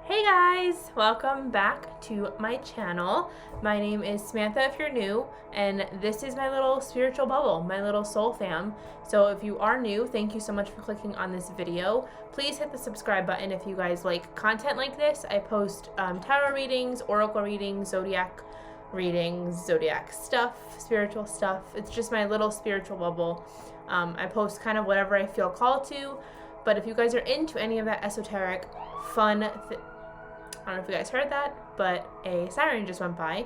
Hey guys, welcome back to my channel. My name is Samantha if you're new, and this is my little spiritual bubble, my little soul fam. So if you are new, thank you so much for clicking on this video. Please hit the subscribe button if you guys like content like this. I post tarot readings, oracle readings, zodiac stuff, spiritual stuff. It's just my little spiritual bubble. I post kind of whatever I feel called to, but if you guys are into any of that esoteric, fun, I don't know if you guys heard that, but a siren just went by.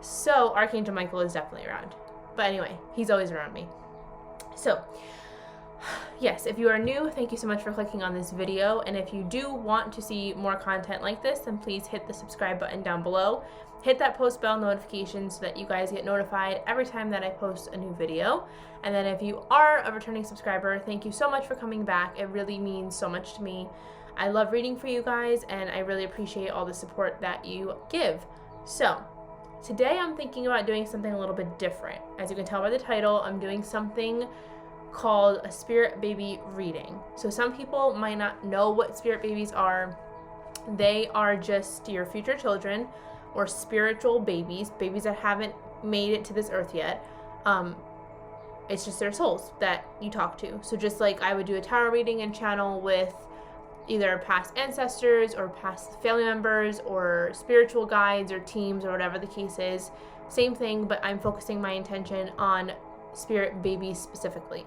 So Archangel Michael is definitely around. But anyway, he's always around me. So, yes, if you are new, thank you so much for clicking on this video. And if you do want to see more content like this, then please hit the subscribe button down below. Hit that post bell notification so that you guys get notified every time that I post a new video. And then if you are a returning subscriber, thank you so much for coming back. It really means so much to me. I love reading for you guys, and I really appreciate all the support that you give. So, today I'm thinking about doing something a little bit different. As you can tell by the title, I'm doing something called a spirit baby reading. So some people might not know what spirit babies are. They are just your future children or spiritual babies that haven't made it to this earth yet. It's just their souls that you talk to. So just like I would do a tarot reading and channel with either past ancestors or past family members or spiritual guides or teams or whatever the case is. Same thing, but I'm focusing my intention on spirit babies specifically.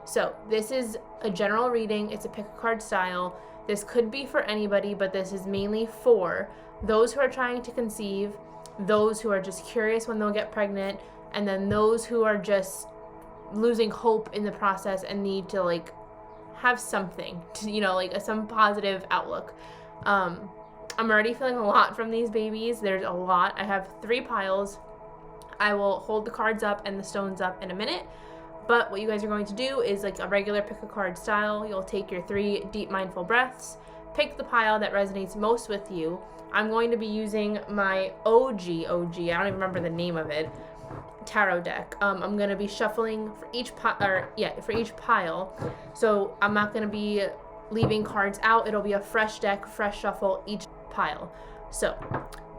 So this is a general reading. It's a pick a card style. This could be for anybody, but this is mainly for those who are trying to conceive, those who are just curious when they'll get pregnant, and then those who are just losing hope in the process and need to have something to, some positive outlook. I'm already feeling a lot from these babies. There's a lot. I have 3 piles. I will hold the cards up and the stones up in a minute, but what you guys are going to do is like a regular pick a card style. You'll take your 3 deep mindful breaths, pick the pile that resonates most with you. I'm going to be using my OG, I don't even remember the name of it, tarot deck. I'm going to be shuffling for each pile. So I'm not going to be leaving cards out. It'll be a fresh deck, fresh shuffle each pile. So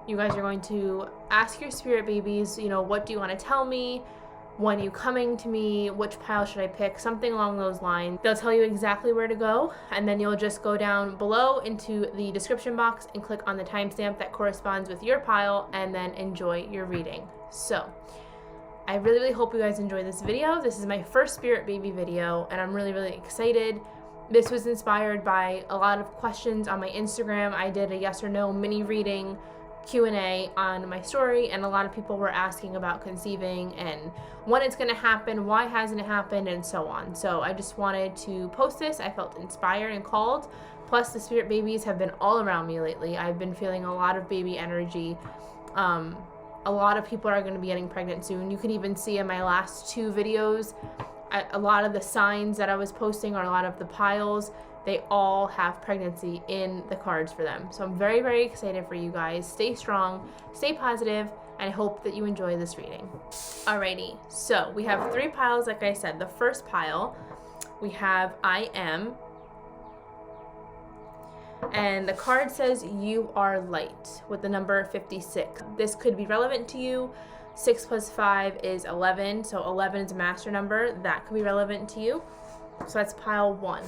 you guys are going to ask your spirit babies, what do you want to tell me? When are you coming to me? Which pile should I pick? Something along those lines. They'll tell you exactly where to go, and then you'll just go down below into the description box and click on the timestamp that corresponds with your pile, and then enjoy your reading. So I really, really hope you guys enjoy this video. This is my first spirit baby video, and I'm really, really excited. This was inspired by a lot of questions on my Instagram. I did a yes or no mini reading Q&A on my story, and a lot of people were asking about conceiving and when it's going to happen, why hasn't it happened, and so on. So I just wanted to post this. I felt inspired and called. Plus, the spirit babies have been all around me lately. I've been feeling a lot of baby energy. A lot of people are going to be getting pregnant soon. You can even see in my last 2 videos, a lot of the signs that I was posting, or a lot of the piles, they all have pregnancy in the cards for them. So I'm very, very excited for you guys. Stay strong, stay positive, and I hope that you enjoy this reading. Alrighty, so we have 3 piles, like I said. The first pile, we have I am. And the card says you are light with the number 56. This could be relevant to you. 6 plus 5 is 11, so 11 is a master number. That could be relevant to you. So that's pile 1.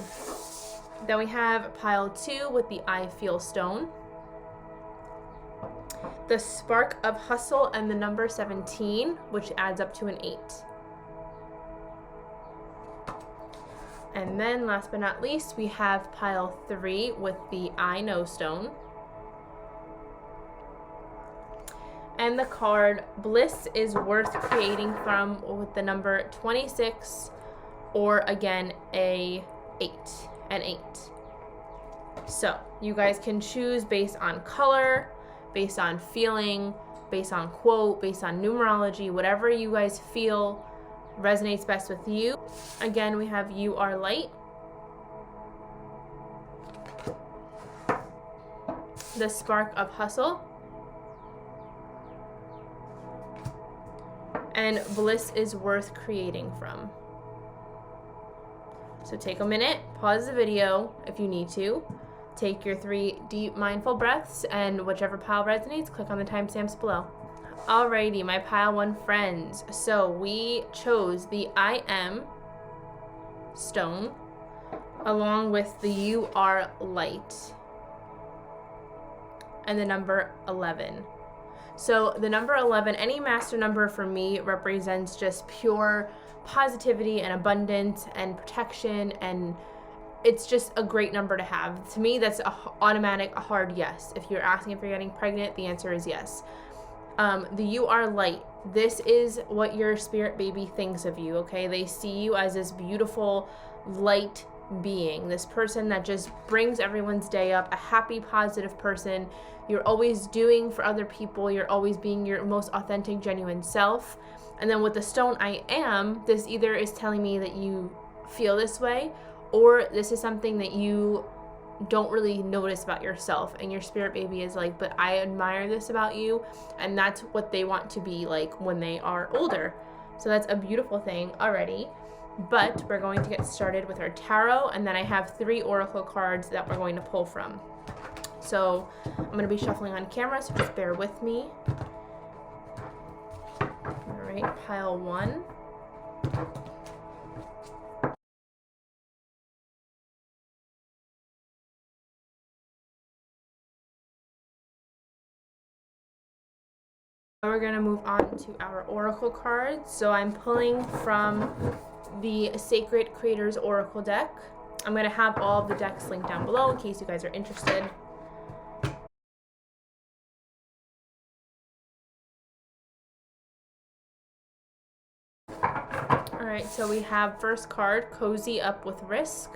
Then we have pile 2 with the I feel stone, the spark of hustle, and the number 17, which adds up to an 8. And then last but not least, we have pile 3 with the I know stone, and the card bliss is worth creating from, with the number 26, or again an 8. So you guys can choose based on color, based on feeling, based on quote, based on numerology, whatever you guys feel resonates best with you. Again, we have you are light, the spark of hustle, and bliss is worth creating from. So take a minute, pause the video if you need to, Take your 3 deep mindful breaths, and whichever pile resonates, click on the timestamps below. Alrighty, my pile 1 friends. So we chose the I am stone along with the you are light and the number 11. So the number 11, any master number for me represents just pure positivity and abundance and protection, and it's just a great number to have. To me, that's a hard yes. If you're asking if you're getting pregnant, the answer is yes. The you are light. This is what your spirit baby thinks of you, okay? They see you as this beautiful light being, this person that just brings everyone's day up, a happy, positive person. You're always doing for other people. You're always being your most authentic, genuine self. And then with the stone I am, this either is telling me that you feel this way, or this is something that you don't really notice about yourself, and your spirit baby is like, but I admire this about you, and that's what they want to be like when they are older. So that's a beautiful thing already. But we're going to get started with our tarot, and then I have 3 oracle cards that we're going to pull from. So I'm going to be shuffling on camera, so just bear with me. All right, pile 1. We're going to move on to our oracle cards. So I'm pulling from the Sacred Creators Oracle deck. I'm going to have all of the decks linked down below in case you guys are interested. Alright, so we have first card, Cozy Up with Risk.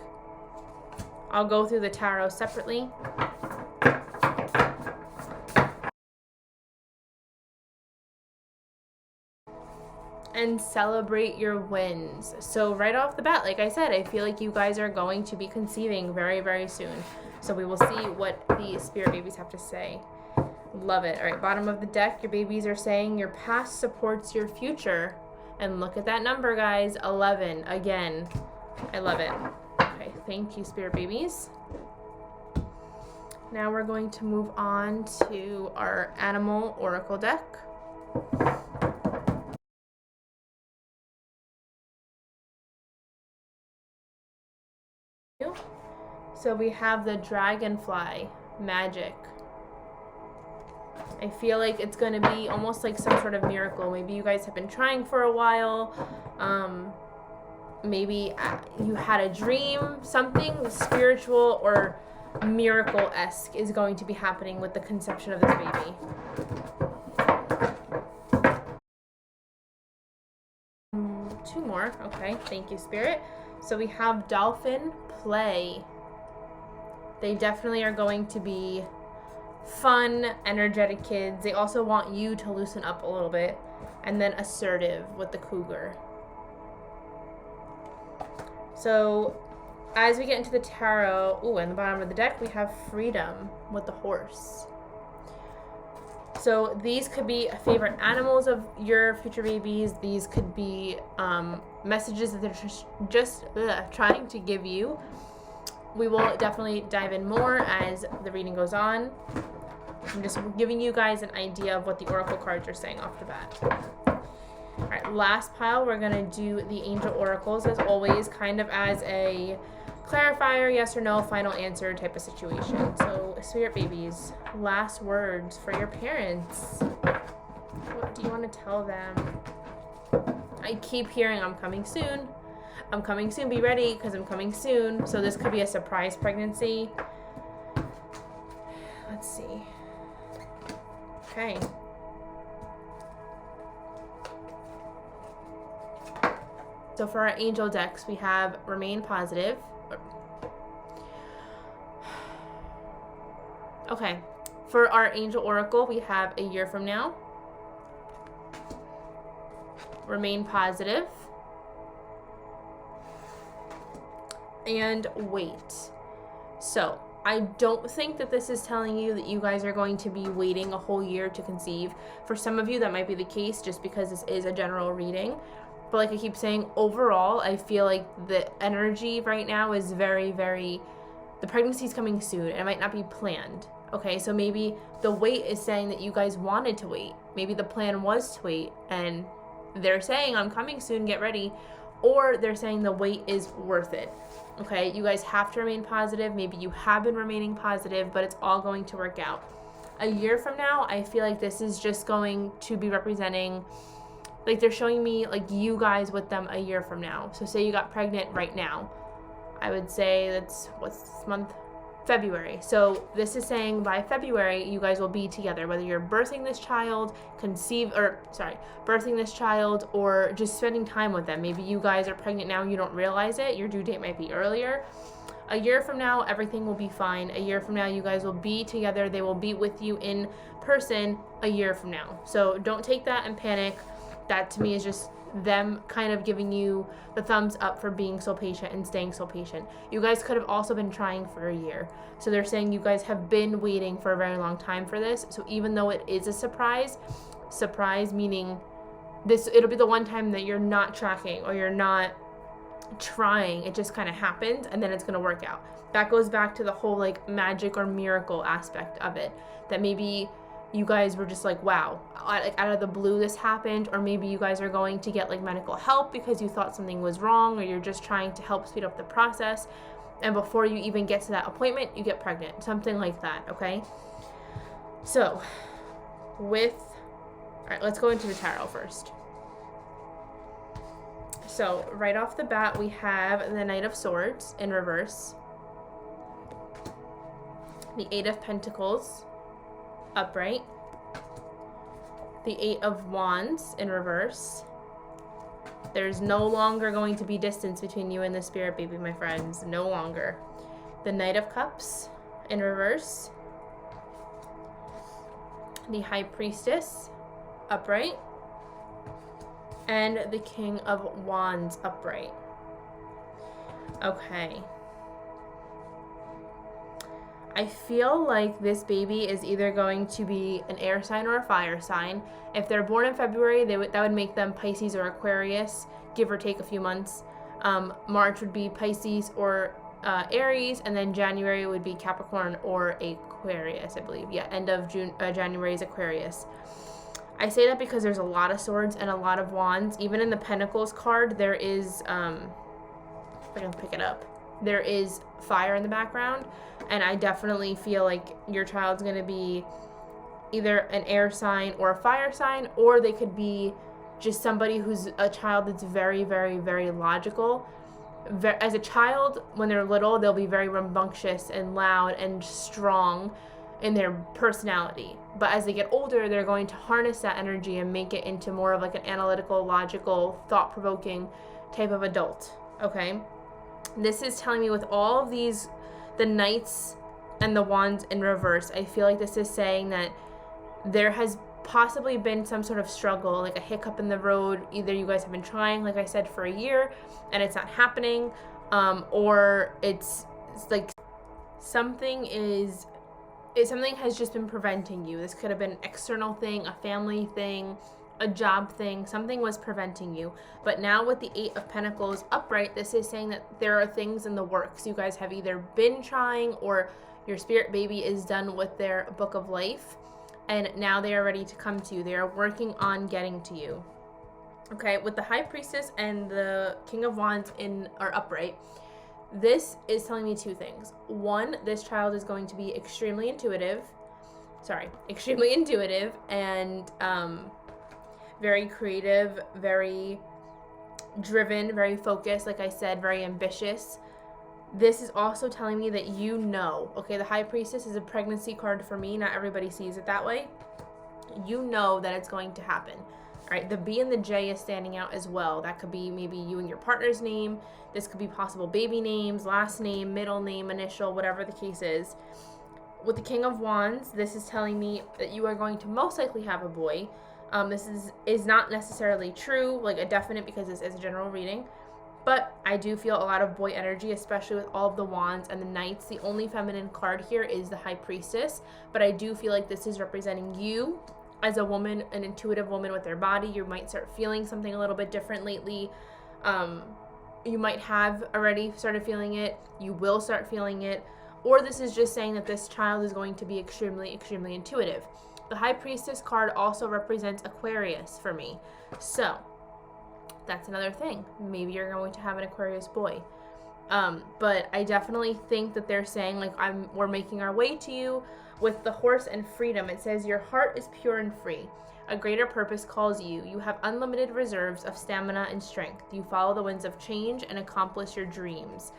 I'll go through the tarot separately. And celebrate your wins. So right off the bat, like I said, I feel like you guys are going to be conceiving very, very soon. So we will see what the spirit babies have to say. Love it. All right, bottom of the deck, your babies are saying your past supports your future. And look at that number, guys, 11. Again, I love it. Okay, thank you, spirit babies. Now we're going to move on to our animal oracle deck. So we have the dragonfly magic. I feel like it's going to be almost like some sort of miracle. Maybe you guys have been trying for a while. Maybe you had a dream. Something spiritual or miracle-esque is going to be happening with the conception of this baby. 2 more. Okay, thank you, Spirit. So we have dolphin play. They definitely are going to be fun, energetic kids. They also want you to loosen up a little bit. And then assertive with the cougar. So as we get into the tarot, and the bottom of the deck, we have freedom with the horse. So these could be favorite animals of your future babies. These could be messages that they're just trying to give you. We will definitely dive in more as the reading goes on. I'm just giving you guys an idea of what the oracle cards are saying off the bat. All right, last pile, we're going to do the angel oracles as always, kind of as a clarifier, yes or no, final answer type of situation. So, spirit babies, last words for your parents. What do you want to tell them? I keep hearing, I'm coming soon. I'm coming soon. Be ready because I'm coming soon. So this could be a surprise pregnancy. Let's see. Okay. So for our angel decks, we have remain positive. Okay. For our angel oracle, we have a year from now. Remain positive. And wait. So I don't think that this is telling you that you guys are going to be waiting a whole year to conceive. For some of you, that might be the case just because this is a general reading. But like I keep saying, overall, I feel like the energy right now is very, very the pregnancy is coming soon, and it might not be planned. Okay, so maybe the wait is saying that you guys wanted to wait. Maybe the plan was to wait, and they're saying, I'm coming soon, get ready. Or they're saying the wait is worth it. Okay, you guys have to remain positive. Maybe you have been remaining positive, but it's all going to work out. A year from now, I feel like this is just going to be representing, like they're showing me like you guys with them a year from now. So say you got pregnant right now. I would say that's, what's this month? February. So this is saying by February, you guys will be together, whether you're birthing this child, birthing this child, or just spending time with them. Maybe you guys are pregnant now and you don't realize it. Your due date might be earlier. A year from now, everything will be fine. A year from now, you guys will be together. They will be with you in person a year from now. So don't take that and panic. That to me is just them kind of giving you the thumbs up for being so patient and staying so patient. You guys could have also been trying for a year. So they're saying you guys have been waiting for a very long time for this. So even though it is a surprise meaning it'll be the one time that you're not tracking or you're not trying, it just kind of happens, and then it's going to work out. That goes back to the whole like magic or miracle aspect of it, that maybe you guys were just like, wow, like out of the blue this happened, or maybe you guys are going to get like medical help because you thought something was wrong, or you're just trying to help speed up the process, and before you even get to that appointment, you get pregnant, something like that. Okay, so all right, let's go into the tarot first. So right off the bat, we have the Knight of Swords in reverse, the Eight of Pentacles upright, the Eight of Wands in reverse. There's no longer going to be distance between you and the spirit baby, my friends. No longer. The Knight of Cups in reverse, the High Priestess upright, and the King of Wands upright. Okay. I feel like this baby is either going to be an air sign or a fire sign. If they're born in February, that would make them Pisces or Aquarius, give or take a few months. March would be Pisces or Aries, and then January would be Capricorn or Aquarius, I believe. Yeah, end of January is Aquarius. I say that because there's a lot of swords and a lot of wands. Even in the Pentacles card, there is, if I can pick it up, there is fire in the background. And I definitely feel like your child's going to be either an air sign or a fire sign, or they could be just somebody who's a child that's very, very, very logical. As a child, when they're little, they'll be very rambunctious and loud and strong in their personality. But as they get older, they're going to harness that energy and make it into more of like an analytical, logical, thought-provoking type of adult. Okay? This is telling me with all of these, the Knights and the Wands in reverse, I feel like this is saying that there has possibly been some sort of struggle, like a hiccup in the road. Either you guys have been trying, like I said, for a year and it's not happening, or it's like something has just been preventing you. This could have been an external thing, a family thing, a job thing. Something was preventing you. But now with the Eight of Pentacles upright, this is saying that there are things in the works. You guys have either been trying, or your spirit baby is done with their book of life, and now they are ready to come to you. They are working on getting to you. Okay, with the High Priestess and the King of Wands are upright, this is telling me two things. One, this child is going to be extremely intuitive and very creative, very driven, very focused, like I said, very ambitious. This is also telling me that okay, the High Priestess is a pregnancy card for me. Not everybody sees it that way. You know that it's going to happen. All right, the B and the J is standing out as well. That could be maybe you and your partner's name. This could be possible baby names, last name, middle name, initial, whatever the case is. With the King of Wands, this is telling me that you are going to most likely have a boy. This is not necessarily true, like a definite, because this is a general reading. But I do feel a lot of boy energy, especially with all of the wands and the knights. The only feminine card here is the High Priestess. But I do feel like this is representing you as a woman, an intuitive woman with their body. You might start feeling something a little bit different lately. You might have already started feeling it. You will start feeling it. or this is just saying that this child is going to be extremely, extremely intuitive. The High Priestess card also represents Aquarius for me. So that's another thing. Maybe you're going to have an Aquarius boy. But I definitely think that they're saying, like, we're making our way to you. With the horse and freedom, it says, your heart is pure and free. A greater purpose calls you. You have unlimited reserves of stamina and strength. You follow the winds of change and accomplish your dreams.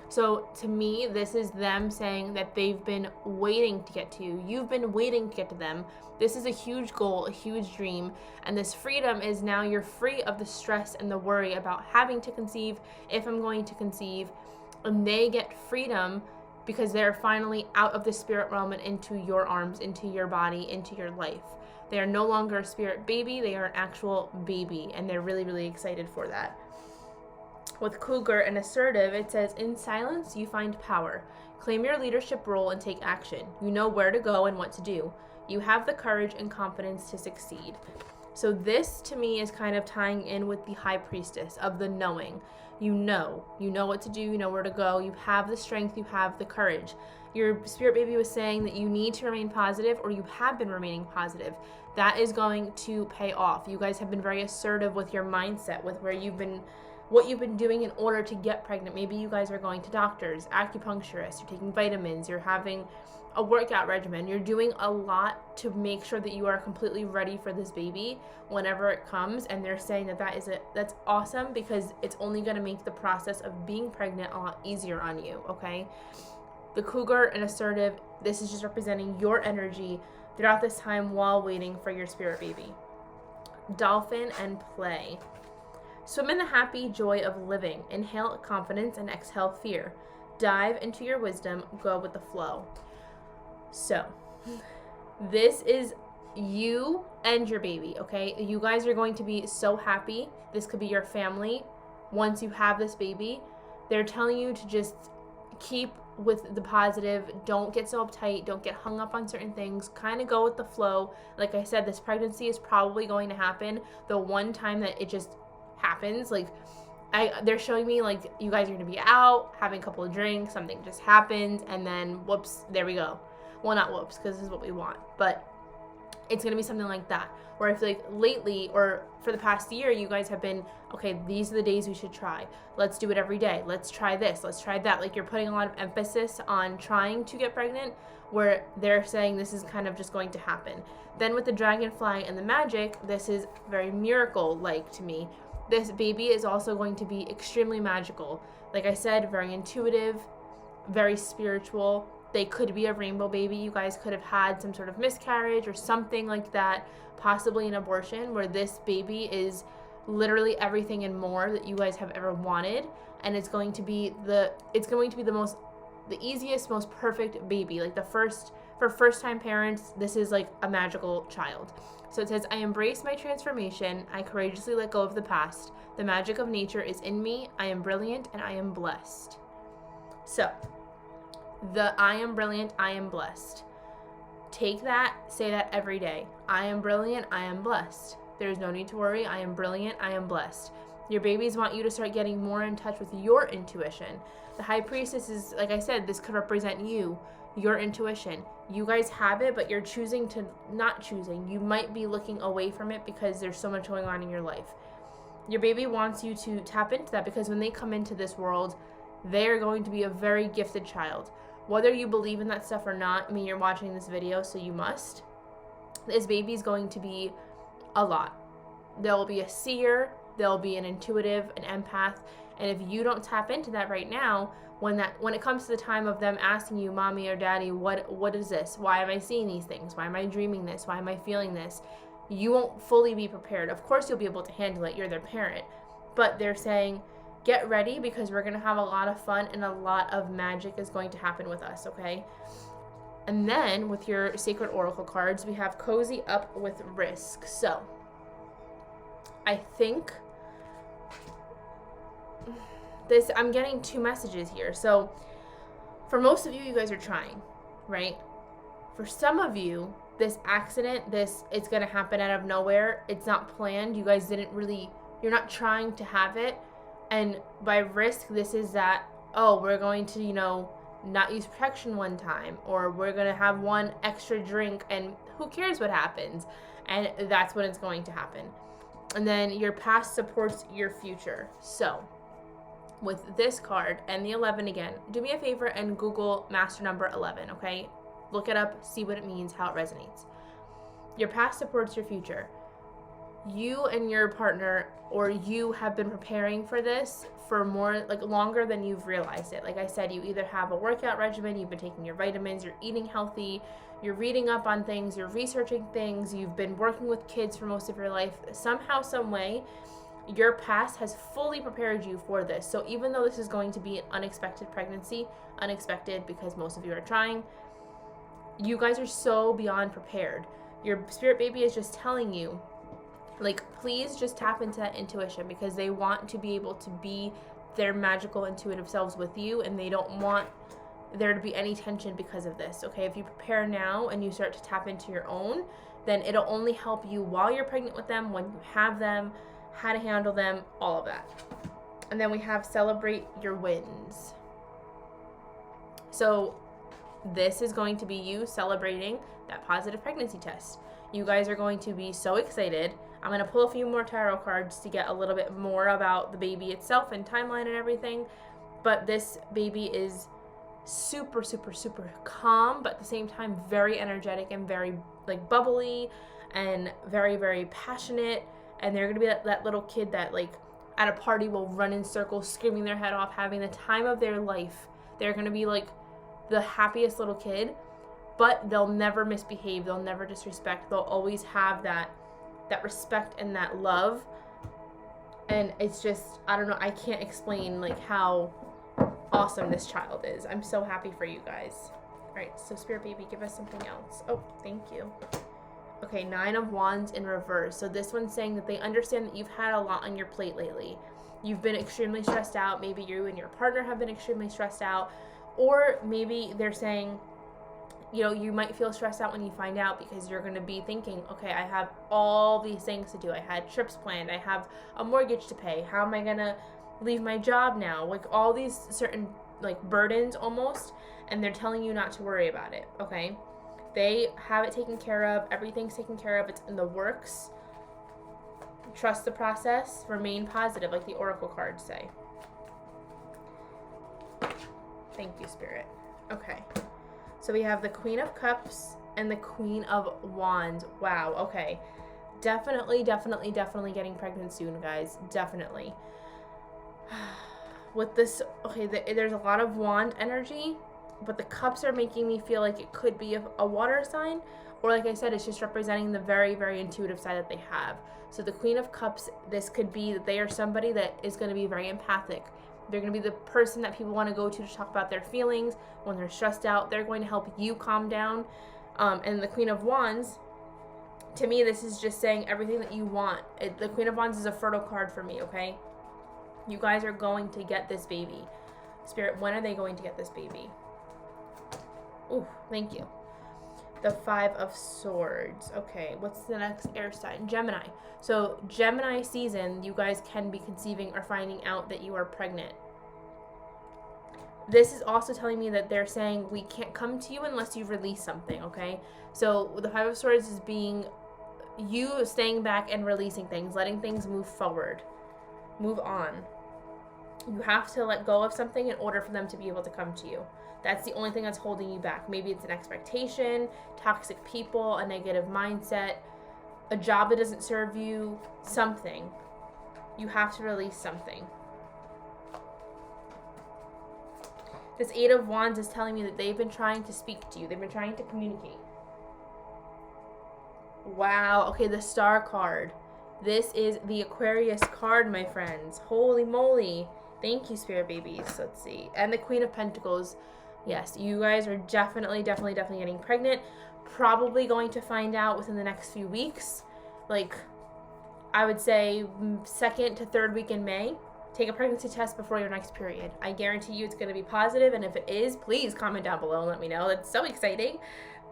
So to me, this is them saying that they've been waiting to get to you. You've been waiting to get to them. This is a huge goal, a huge dream. And this freedom is now you're free of the stress and the worry about having to conceive, if I'm going to conceive. And they get freedom because they're finally out of the spirit realm and into your arms, into your body, into your life. They are no longer a spirit baby. They are an actual baby. And they're really, really excited for that. With cougar and assertive, it says, in silence, you find power. Claim your leadership role and take action. You know where to go and what to do. You have the courage and confidence to succeed. So this, to me, is kind of tying in with the High Priestess of the knowing. You know what to do, you know where to go, you have the strength, you have the courage. Your spirit baby was saying that you need to remain positive, or you have been remaining positive. That is going to pay off. You guys have been very assertive with your mindset, with what you've been doing in order to get pregnant. Maybe you guys are going to doctors, acupuncturists, you're taking vitamins, you're having a workout regimen. You're doing a lot to make sure that you are completely ready for this baby whenever it comes. And they're saying that's awesome, because it's only going to make the process of being pregnant a lot easier on you, okay? The cougar and assertive, this is just representing your energy throughout this time while waiting for your spirit baby. Dolphin and play. Swim in the happy joy of living. Inhale confidence and exhale fear. Dive into your wisdom. Go with the flow. So, this is you and your baby, okay? You guys are going to be so happy. This could be your family once you have this baby. They're telling you to just keep with the positive. Don't get so uptight. Don't get hung up on certain things. Kind of go with the flow. Like I said, this pregnancy is probably going to happen. The one time that it just happens, like they're showing me, like, you guys are going to be out having a couple of drinks, something just happens, and then whoops, there we go. Well, not whoops, because this is what we want, but it's going to be something like that, where I feel like lately, or for the past year, you guys have been, okay, these are the days we should try. Let's do it every day. Let's try this. Let's try that. Like, you're putting a lot of emphasis on trying to get pregnant, where they're saying this is kind of just going to happen. Then with the dragonfly and the magic, this is very miracle-like to me. This baby is also going to be extremely magical. Like I said, very intuitive, very spiritual. They could be a rainbow baby. You guys could have had some sort of miscarriage or something like that, possibly an abortion, where this baby is literally everything and more that you guys have ever wanted, and it's going to be the easiest, most perfect baby. Like for first-time parents, this is like a magical child. So it says, I embrace my transformation. I courageously let go of the past. The magic of nature is in me. I am brilliant and I am blessed. So, the I am brilliant, I am blessed. Take that, say that every day. I am brilliant, I am blessed. There's no need to worry. I am brilliant, I am blessed. Your babies want you to start getting more in touch with your intuition. The High Priestess is, like I said, this could represent you, your intuition. You guys have it, but you're choosing to not choosing. You might be looking away from it because there's so much going on in your life. Your baby wants you to tap into that, because when they come into this world, they're going to be a very gifted child. Whether you believe in that stuff or not, I mean, you're watching this video, so you must. This baby is going to be a lot. There will be a seer, there'll be an intuitive, an empath, and if you don't tap into that right now, when it comes to the time of them asking you, mommy or daddy, what is this? Why am I seeing these things? Why am I dreaming this? Why am I feeling this? You won't fully be prepared. Of course you'll be able to handle it. You're their parent. But they're saying, get ready, because we're going to have a lot of fun and a lot of magic is going to happen with us, okay? And then with your sacred oracle cards, we have cozy up with risk. So I think I'm getting two messages here. So for most of you, you guys are trying, right? For some of you, this accident, it's going to happen out of nowhere. It's not planned. You guys you're not trying to have it. And by risk, this is that, oh, we're going to, not use protection one time, or we're going to have one extra drink and who cares what happens. And that's when it's going to happen. And then your past supports your future. So with this card and the 11 again, do me a favor and Google master number 11, okay? Look it up, see what it means, how it resonates. Your past supports your future. You and your partner, or you have been preparing for this for more, like longer than you've realized it. Like I said, you either have a workout regimen, you've been taking your vitamins, you're eating healthy, you're reading up on things, you're researching things, you've been working with kids for most of your life. Somehow, some way, your past has fully prepared you for this. So even though this is going to be an unexpected pregnancy, unexpected because most of you are trying, you guys are so beyond prepared. Your spirit baby is just telling you, like, please just tap into that intuition, because they want to be able to be their magical intuitive selves with you, and they don't want there to be any tension because of this, okay? If you prepare now and you start to tap into your own, then it'll only help you while you're pregnant with them, when you have them, how to handle them, all of that. And then we have celebrate your wins. So this is going to be you celebrating that positive pregnancy test. You guys are going to be so excited. I'm going to pull a few more tarot cards to get a little bit more about the baby itself and timeline and everything. But this baby is super, super, super calm, but at the same time very energetic and very like bubbly and very, very passionate. And they're going to be that little kid that like at a party will run in circles, screaming their head off, having the time of their life. They're going to be like the happiest little kid, but they'll never misbehave. They'll never disrespect. They'll always have that respect and that love. And it's just, I don't know, I can't explain like how awesome this child is. I'm so happy for you guys. All right, so spirit baby, give us something else. Oh, thank you. Okay, 9 of Wands in reverse. So this one's saying that they understand that you've had a lot on your plate lately. You've been extremely stressed out. Maybe you and your partner have been extremely stressed out. Or maybe they're saying, you know, you might feel stressed out when you find out, because you're going to be thinking, okay, I have all these things to do. I had trips planned. I have a mortgage to pay. How am I going to leave my job now? Like all these certain like burdens almost, and they're telling you not to worry about it, okay? They have it taken care of. Everything's taken care of. It's in the works. Trust the process. Remain positive, like the oracle cards say. Thank you, Spirit. Okay. So we have the Queen of Cups and the Queen of Wands. Wow. Okay. Definitely getting pregnant soon, guys. Definitely. With this, okay, there's a lot of wand energy, but the cups are making me feel like it could be a water sign, or like I said, it's just representing the very, very intuitive side that they have. So the Queen of Cups, this could be that they are somebody that is going to be very empathic. They're going to be the person that people want to go to talk about their feelings when they're stressed out. They're going to help you calm down. And the Queen of Wands, to me, this is just saying everything that you want. The Queen of Wands is a fertile card for me, okay? You guys are going to get this baby. Spirit, when are they going to get this baby? Ooh, thank you. The 5 of Swords. Okay, what's the next air sign? Gemini. So Gemini season, you guys can be conceiving or finding out that you are pregnant. This is also telling me that they're saying we can't come to you unless you release something, okay? So the 5 of Swords is being you staying back and releasing things, letting things move forward, move on. You have to let go of something in order for them to be able to come to you. That's the only thing that's holding you back. Maybe it's an expectation, toxic people, a negative mindset, a job that doesn't serve you, something. You have to release something. This 8 of Wands is telling me that they've been trying to speak to you. They've been trying to communicate. Wow. Okay, the Star card. This is the Aquarius card, my friends. Holy moly. Thank you, Spirit babies. Let's see. And the Queen of Pentacles. Yes, you guys are definitely getting pregnant. Probably going to find out within the next few weeks. Like, I would say 2nd to 3rd week in May. Take a pregnancy test before your next period. I guarantee you it's going to be positive, and if it is, please comment down below and let me know. That's so exciting.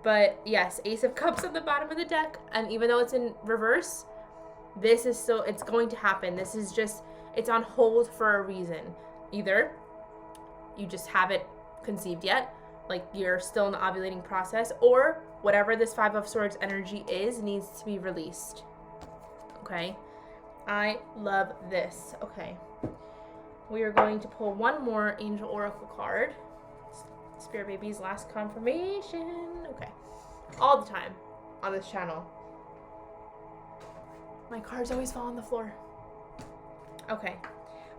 But yes, Ace of Cups on the bottom of the deck, and even though it's in reverse, this is still, it's going to happen. This is just, it's on hold for a reason. Either you just have it conceived yet, like you're still in the ovulating process, or whatever this Five of Swords energy is needs to be released. Okay, I love this. Okay, we are going to pull one more Angel Oracle card. Spirit Baby's last confirmation. Okay, all the time on this channel. My cards always fall on the floor. Okay,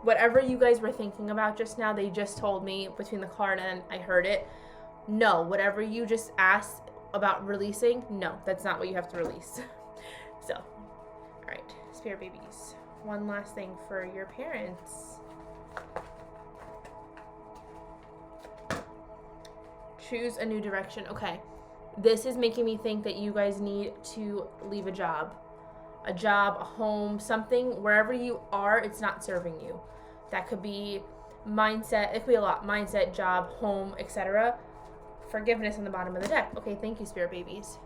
whatever you guys were thinking about just now, they just told me between the card and I heard it. No, whatever you just asked about releasing, no, that's not what you have to release. So, all right, Spirit Babies, one last thing for your parents. Choose a new direction. Okay, this is making me think that you guys need to leave a job, a home, something. Wherever you are, it's not serving you. That could be mindset. It could be a lot. Mindset, job, home, etc. Forgiveness on the bottom of the deck. Okay, thank you, Spirit Babies.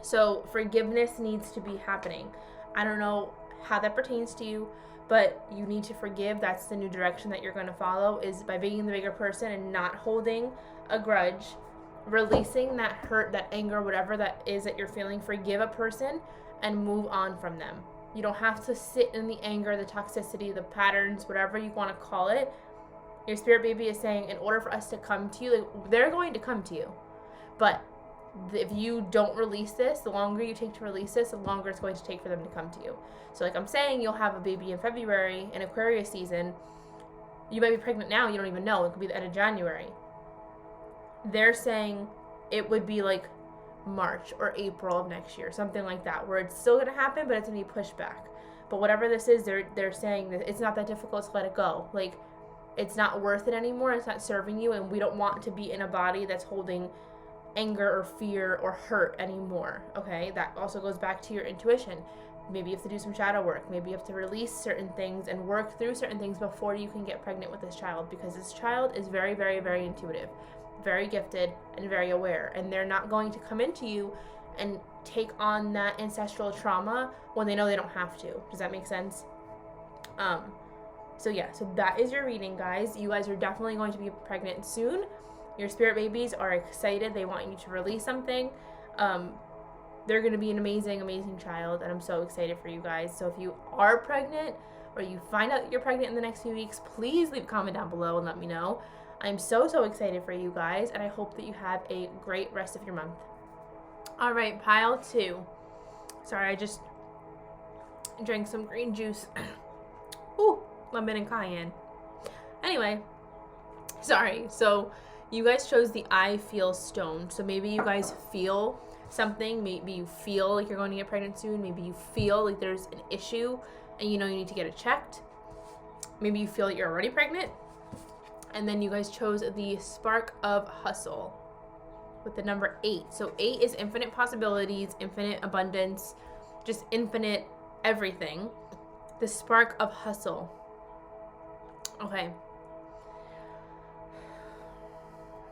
So forgiveness needs to be happening. I don't know how that pertains to you, but you need to forgive. That's the new direction that you're going to follow, is by being the bigger person and not holding a grudge, releasing that hurt, that anger, whatever that is that you're feeling. Forgive a person and move on from them. You don't have to sit in the anger, the toxicity, the patterns, whatever you want to call it. Your Spirit Baby is saying, in order for us to come to you, like, they're going to come to you. But if you don't release this, the longer you take to release this, the longer it's going to take for them to come to you. So like I'm saying, you'll have a baby in February, in Aquarius season. You might be pregnant now, you don't even know. It could be the end of January. They're saying it would be like March or April of next year, something like that, where it's still going to happen, but it's going to be pushed back. But whatever this is, they're saying that it's not that difficult to let it go. Like, it's not worth it anymore. It's not serving you, and we don't want to be in a body that's holding anger or fear or hurt anymore. Okay, that also goes back to your intuition. Maybe you have to do some shadow work. Maybe you have to release certain things and work through certain things before you can get pregnant with this child, because this child is very, very, very intuitive, very gifted, and very aware, and they're not going to come into you and take on that ancestral trauma when they know they don't have to. Does that make sense? So that is your reading, guys. You guys are definitely going to be pregnant soon. Your Spirit Babies are excited. They want you to release something. They're going to be an amazing, amazing child, and I'm so excited for you guys. So if you are pregnant, or you find out that you're pregnant in the next few weeks, please leave a comment down below and let me know. I'm so, so excited for you guys, and I hope that you have a great rest of your month. All right, pile 2. Sorry, I just drank some green juice. Ooh, lemon and cayenne. Anyway, sorry. So you guys chose the I feel stone. So maybe you guys feel something. Maybe you feel like you're going to get pregnant soon. Maybe you feel like there's an issue and you know you need to get it checked. Maybe you feel like you're already pregnant. And then you guys chose the spark of hustle with the number 8. So 8 is infinite possibilities, infinite abundance, just infinite everything. The spark of hustle. Okay.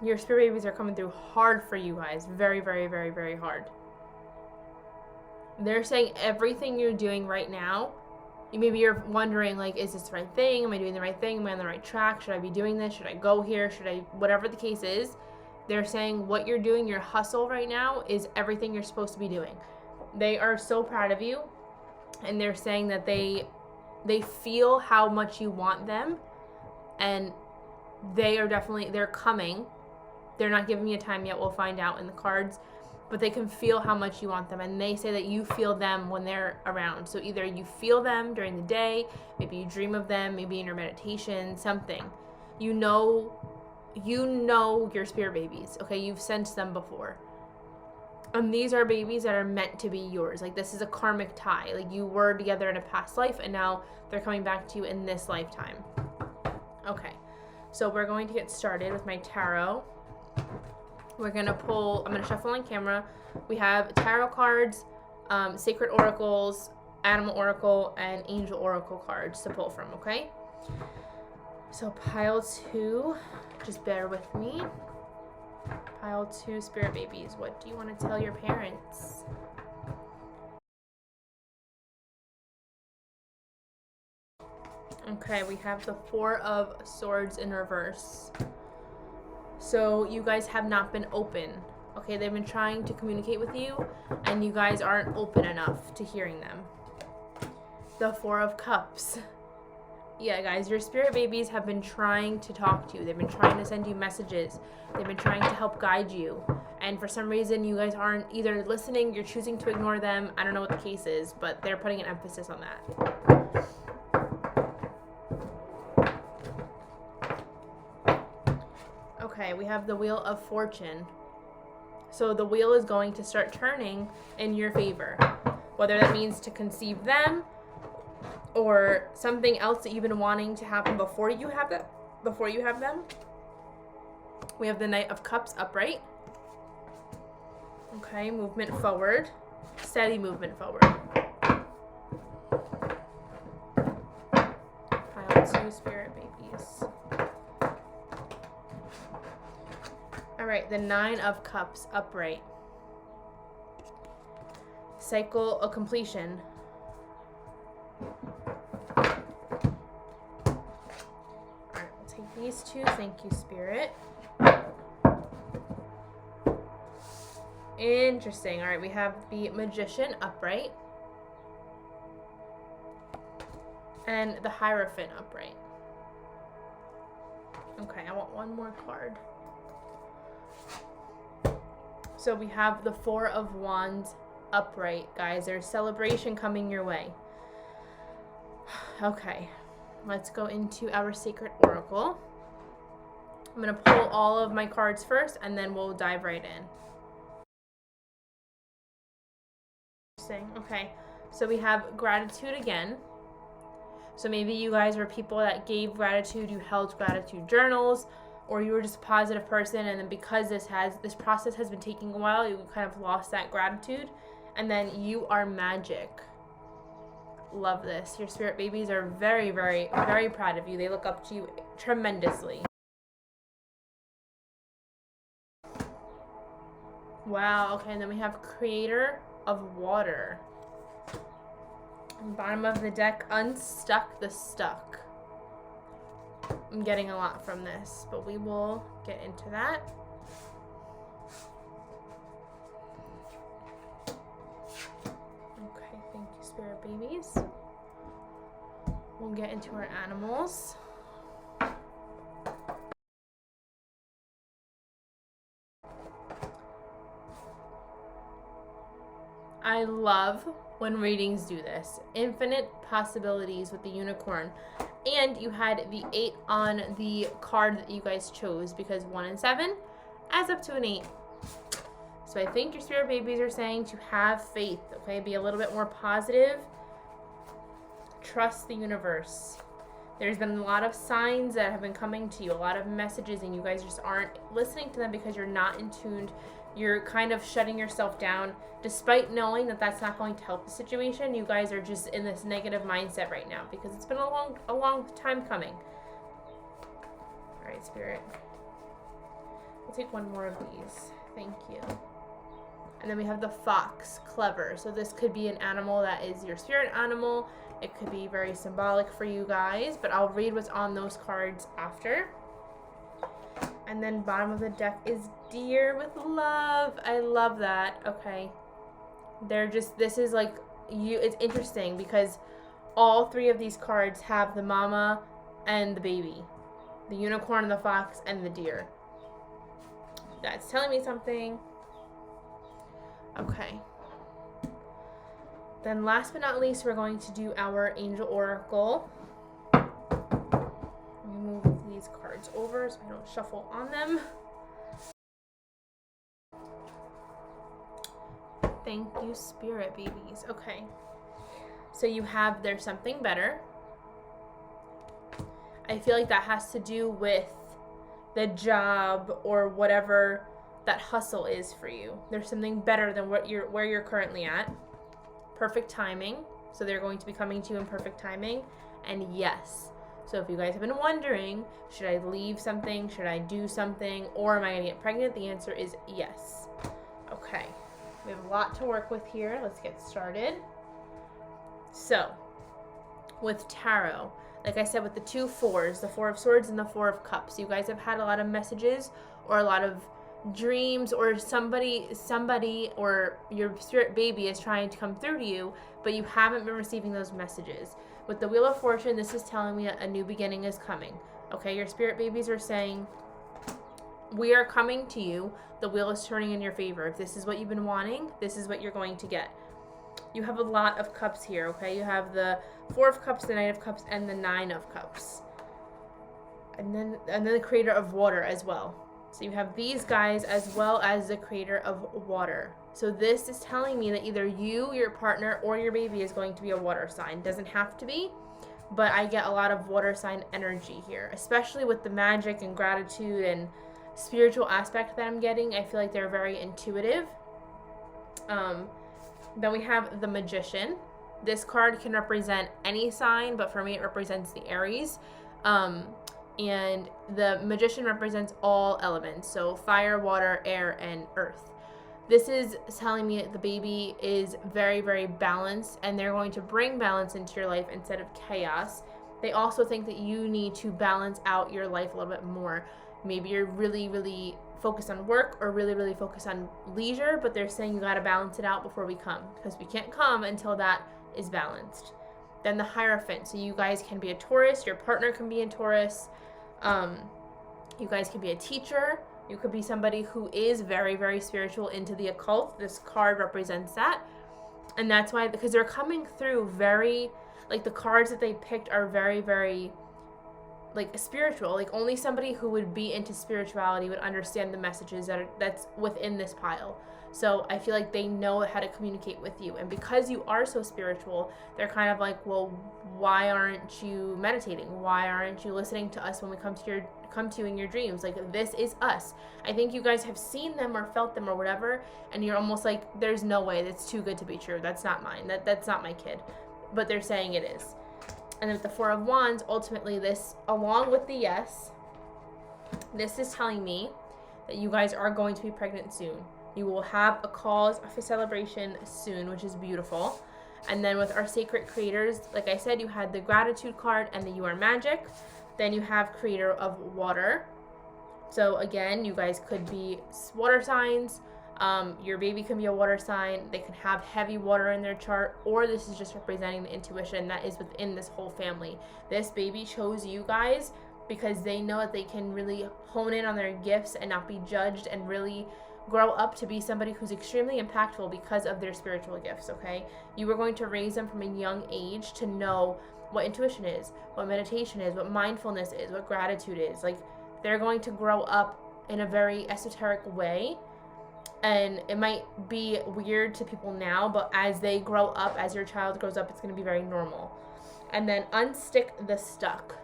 Your Spirit Babies are coming through hard for you guys. Very, very, very, very hard. They're saying everything you're doing right now, maybe you're wondering, like, is this the right thing? Am I doing the right thing? Am I on the right track? Should I be doing this? Should I go here? Should I, whatever the case is, they're saying what you're doing, your hustle right now, is everything you're supposed to be doing. They are so proud of you, and they're saying that they feel how much you want them, and they're coming. They're not giving me a time yet. We'll find out in the cards. But they can feel how much you want them, and they say that you feel them when they're around. So either you feel them during the day, maybe you dream of them, maybe in your meditation, something. You know your Spirit Babies, okay? You've sensed them before. And these are babies that are meant to be yours. Like, this is a karmic tie. Like, you were together in a past life, and now they're coming back to you in this lifetime. Okay, so we're going to get started with my tarot. We're going to pull, I'm going to shuffle on camera. We have tarot cards, sacred oracles, animal oracle, and angel oracle cards to pull from, okay? So pile 2, just bear with me. Pile 2, Spirit Babies, what do you want to tell your parents? Okay, we have the 4 of Swords in reverse. So you guys have not been open. Okay, they've been trying to communicate with you, and you guys aren't open enough to hearing them. The Four of Cups. Yeah, guys, your spirit babies have been trying to talk to you. They've been trying to send you messages. They've been trying to help guide you. And for some reason, you guys aren't either listening, you're choosing to ignore them. I don't know what the case is, but they're putting an emphasis on that. Okay, we have the Wheel of Fortune. So the wheel is going to start turning in your favor. Whether that means to conceive them, or something else that you've been wanting to happen before you have them. We have the Knight of Cups upright. Okay, movement forward. Steady movement forward. Pile 2, spirit babies. Alright, the Nine of Cups upright. Cycle of completion. These two, thank you, Spirit. Interesting. All right, we have the Magician upright and the Hierophant upright. Okay, I want one more card. So we have the Four of Wands upright, guys. There's celebration coming your way. Okay, let's go into our Sacred Oracle. I'm going to pull all of my cards first, and then we'll dive right in. Okay, so we have gratitude again. So maybe you guys were people that gave gratitude, you held gratitude journals, or you were just a positive person, and then because this process has been taking a while, you kind of lost that gratitude, and then you are magic. Love this. Your spirit babies are very, very, very proud of you. They look up to you tremendously. Wow, okay, and then we have Creator of Water. Bottom of the deck, Unstuck the Stuck. I'm getting a lot from this, but we will get into that. Okay, thank you, spirit babies. We'll get into our animals. I love when readings do this. Infinite possibilities with the unicorn. And you had the 8 on the card that you guys chose, because 1 and 7 adds up to an 8. So I think your spirit babies are saying to have faith, okay? Be a little bit more positive. Trust the universe. There's been a lot of signs that have been coming to you, a lot of messages, and you guys just aren't listening to them because you're not in tune. You're kind of shutting yourself down. Despite knowing that that's not going to help the situation, you guys are just in this negative mindset right now because it's been a long time coming. All right, Spirit. We'll take one more of these. Thank you. And then we have the Fox, Clever. So this could be an animal that is your spirit animal. It could be very symbolic for you guys, but I'll read what's on those cards after. And then bottom of the deck is Deer with Love. I love that. Okay. This is like it's interesting because all 3 of these cards have the mama and the baby. The unicorn, the fox, and the deer. That's telling me something. Okay. Then last but not least, we're going to do our Angel Oracle. Move these cards over so I don't shuffle on them. Thank you, spirit babies. Okay. So you have There's Something Better. I feel like that has to do with the job or whatever that hustle is for you. There's something better than where you're currently at. Perfect timing. So they're going to be coming to you in perfect timing. And yes. So if you guys have been wondering, should I leave something? Should I do something? Or am I going to get pregnant? The answer is yes. Okay. We have a lot to work with here. Let's get started. So, with tarot, like I said, with the 2 4s, the 4 of Swords and the 4 of Cups, you guys have had a lot of messages or a lot of dreams, or somebody or your spirit baby is trying to come through to you, but you haven't been receiving those messages. With the Wheel of Fortune, this is telling me that a new beginning is coming. Okay, your spirit babies are saying, we are coming to you. The wheel is turning in your favor. If this is what you've been wanting, this is what you're going to get. You have a lot of cups here, okay? You have the 4 of Cups, the Knight of Cups, and the 9 of Cups. And then the Creator of Water as well. So you have these guys as well as the Creator of Water. So this is telling me that either you, your partner, or your baby is going to be a water sign. Doesn't have to be, but I get a lot of water sign energy here, especially with the magic and gratitude and spiritual aspect that I'm getting. I feel like they're very intuitive. Then we have the Magician. This card can represent any sign, but for me it represents the Aries. And the Magician represents all elements, so fire, water, air, and earth. This is telling me that the baby is very, very balanced, and they're going to bring balance into your life instead of chaos. They also think that you need to balance out your life a little bit more. Maybe you're really, really focused on work or really, really focused on leisure, but they're saying you got to balance it out before we come, because we can't come until that is balanced. Then the Hierophant. So you guys can be a Taurus, your partner can be a Taurus. You guys could be a teacher. You could be somebody who is very, very spiritual, into the occult. This card represents that. And that's why, because they're coming through very, like the cards that they picked are very, very like spiritual. Like only somebody who would be into spirituality would understand the messages that's within this pile. So I feel like they know how to communicate with you. And because you are so spiritual, they're kind of like, well, why aren't you meditating? Why aren't you listening to us when we come to you in your dreams? Like, this is us. I think you guys have seen them or felt them or whatever, and you're almost like, there's no way, that's too good to be true. That's not mine. That's not my kid. But they're saying it is. And then with the 4 of Wands, ultimately this, along with the yes, this is telling me that you guys are going to be pregnant soon. You will have a cause for celebration soon, which is beautiful. And then with our sacred creators, like I said, you had the gratitude card and the You Are Magic. Then you have Creator of Water. So again, you guys could be water signs. Your baby can be a water sign. They can have heavy water in their chart, or this is just representing the intuition that is within this whole family. This baby chose you guys because they know that they can really hone in on their gifts and not be judged, and really grow up to be somebody who's extremely impactful because of their spiritual gifts, okay? You were going to raise them from a young age to know what intuition is, what meditation is, what mindfulness is, what gratitude is. Like, they're going to grow up in a very esoteric way, and it might be weird to people now, but as they grow up, as your child grows up, it's going to be very normal. And then Unstick the Stuck.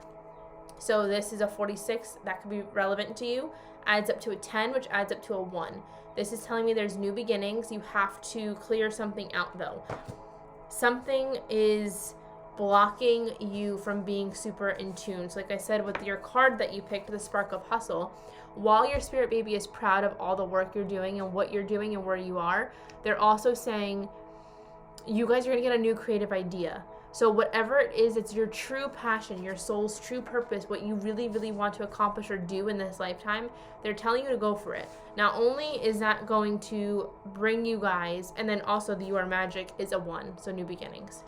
So this is a 46 that could be relevant to you. Adds up to a 10, which adds up to a 1. This is telling me there's new beginnings. You have to clear something out, though. Something is blocking you from being super in tune. So like I said, with your card that you picked, the Spark of Hustle, while your spirit baby is proud of all the work you're doing and what you're doing and where you are, they're also saying you guys are going to get a new creative idea. So whatever it is, it's your true passion, your soul's true purpose, what you really, really want to accomplish or do in this lifetime, they're telling you to go for it. Not only is that going to bring you guys, and then also the You Are Magic is a 1, so new beginnings.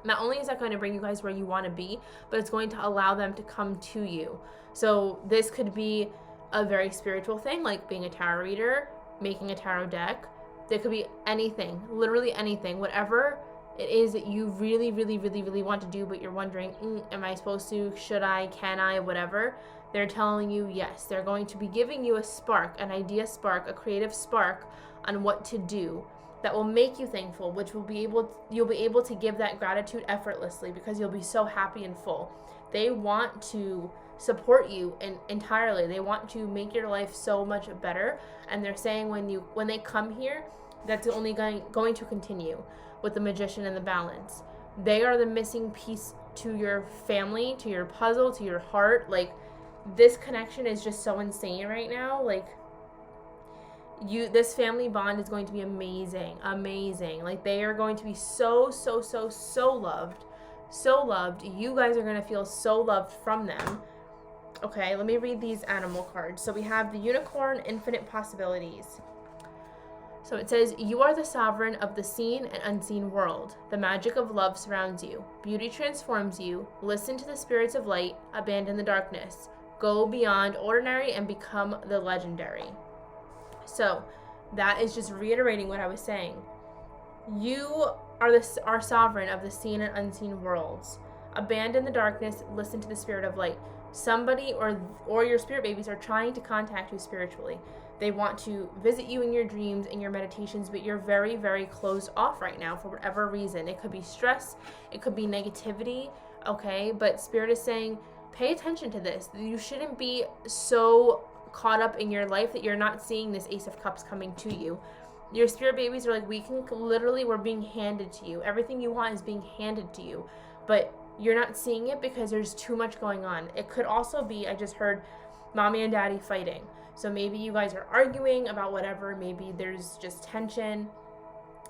Not only is that going to bring you guys where you want to be, but it's going to allow them to come to you. So this could be a very spiritual thing, like being a tarot reader, making a tarot deck. There could be anything, literally anything, whatever it is that you really, really, really, really want to do, but you're wondering, am I supposed to, should I, can I, whatever. They're telling you yes. They're going to be giving you a spark, an idea spark, a creative spark on what to do that will make you thankful, which will be you'll be able to give that gratitude effortlessly because you'll be so happy and full. They want to support you entirely. They want to make your life so much better, and they're saying when they come here, that's only going to continue. With the Magician and the Balance, they are the missing piece to your family, to your puzzle, to your heart. Like, this connection is just so insane right now. Like, this family bond is going to be amazing. Like, they are going to be so, so, so, so loved. so loved. You guys are going to feel so loved from them. Okay, let me read these animal cards. So we have the unicorn, infinite possibilities. So it says, you are the sovereign of the seen and unseen world. The magic of love surrounds you. Beauty transforms you. Listen to the spirits of light. Abandon the darkness. Go beyond ordinary and become the legendary. So that is just reiterating what I was saying. You are sovereign of the seen and unseen worlds. Abandon the darkness. Listen to the spirit of light. Somebody or your spirit babies are trying to contact you spiritually. They want to visit you in your dreams, in your meditations, but you're very, very closed off right now for whatever reason. It could be stress. It could be negativity. Okay. But Spirit is saying, pay attention to this. You shouldn't be so caught up in your life that you're not seeing this Ace of Cups coming to you. Your spirit babies are like, we're being handed to you. Everything you want is being handed to you. But you're not seeing it because there's too much going on. It could also be, I just heard mommy and daddy fighting. So maybe you guys are arguing about whatever. Maybe there's just tension.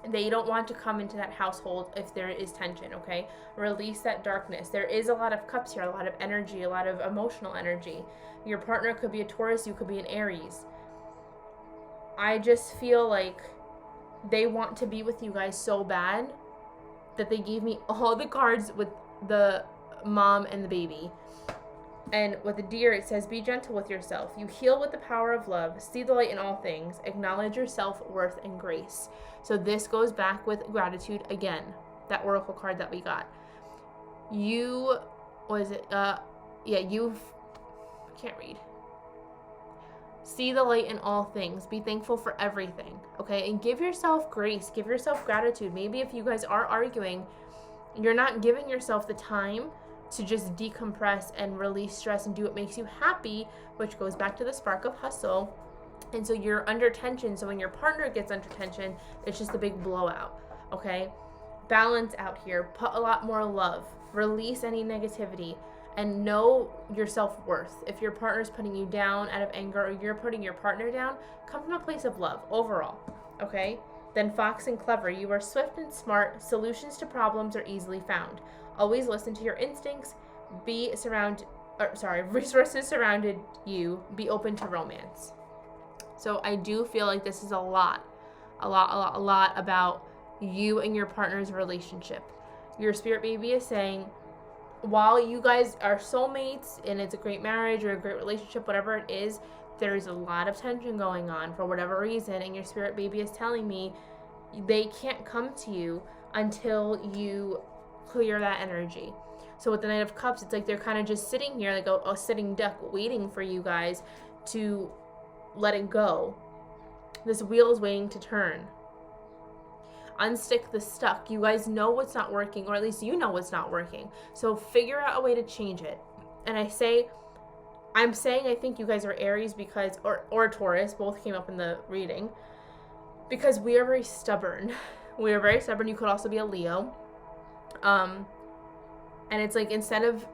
They don't want to come into that household if there is tension, okay? Release that darkness. There is a lot of cups here, a lot of energy, a lot of emotional energy. Your partner could be a Taurus, you could be an Aries. I just feel like they want to be with you guys so bad that they gave me all the cards with the mom and the baby. And with the deer, it says, be gentle with yourself. You heal with the power of love. See the light in all things. Acknowledge your self-worth and grace. So this goes back with gratitude again. That oracle card that we got. Can't read. See the light in all things. Be thankful for everything. Okay? And give yourself grace. Give yourself gratitude. Maybe if you guys are arguing, you're not giving yourself the time to just decompress and release stress and do what makes you happy, which goes back to the spark of hustle. And so you're under tension. So when your partner gets under tension, it's just a big blowout. Okay? Balance out here. Put a lot more love. Release any negativity. And know your self-worth. If your partner's putting you down out of anger or you're putting your partner down, come from a place of love overall. Okay? Then fox and clever. You are swift and smart. Solutions to problems are easily found. Always listen to your instincts. Resources surrounded you. Be open to romance. So I do feel like this is a lot about you and your partner's relationship. Your spirit baby is saying, while you guys are soulmates and it's a great marriage or a great relationship, whatever it is, there's a lot of tension going on for whatever reason. And your spirit baby is telling me they can't come to you until you clear that energy. So with the Knight of Cups, it's like they're kind of just sitting here like a sitting duck waiting for you guys to let it go. This wheel is waiting to turn. Unstick the stuck. You guys know what's not working, or at least you know what's not working. So figure out a way to change it. And I'm saying I think you guys are Aries because, or Taurus, both came up in the reading, because we are very stubborn. We are very stubborn. You could also be a Leo. And it's like, instead of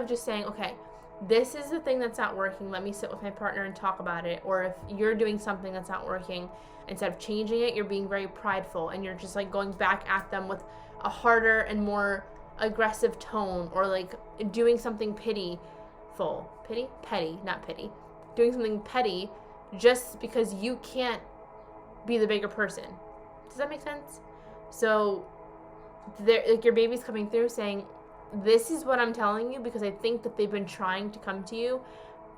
just saying, okay, this is the thing that's not working, let me sit with my partner and talk about it. Or if you're doing something that's not working, instead of changing it, you're being very prideful and you're just like going back at them with a harder and more aggressive tone, or like doing something petty, doing something petty just because you can't be the bigger person. Does that make sense? So like your baby's coming through saying, this is what I'm telling you because I think that they've been trying to come to you,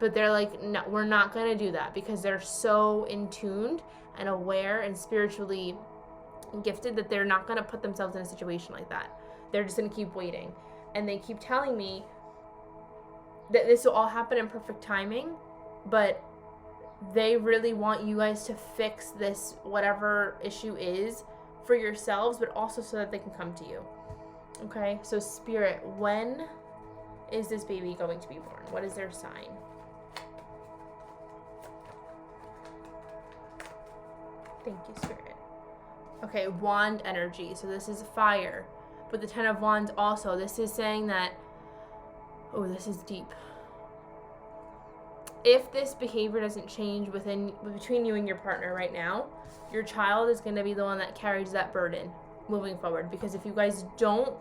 but they're like, no, we're not going to do that, because they're so in tuned and aware and spiritually gifted that they're not going to put themselves in a situation like that. They're just going to keep waiting. And they keep telling me that this will all happen in perfect timing, but they really want you guys to fix this, whatever issue is, for yourselves, but also so that they can come to you. Okay, so Spirit, when is this baby going to be born? What is their sign? Thank you, Spirit. Okay, wand energy. So this is fire. But the Ten of Wands also, this is saying that, oh, this is deep. If this behavior doesn't change between you and your partner right now, your child is going to be the one that carries that burden moving forward. Because if you guys don't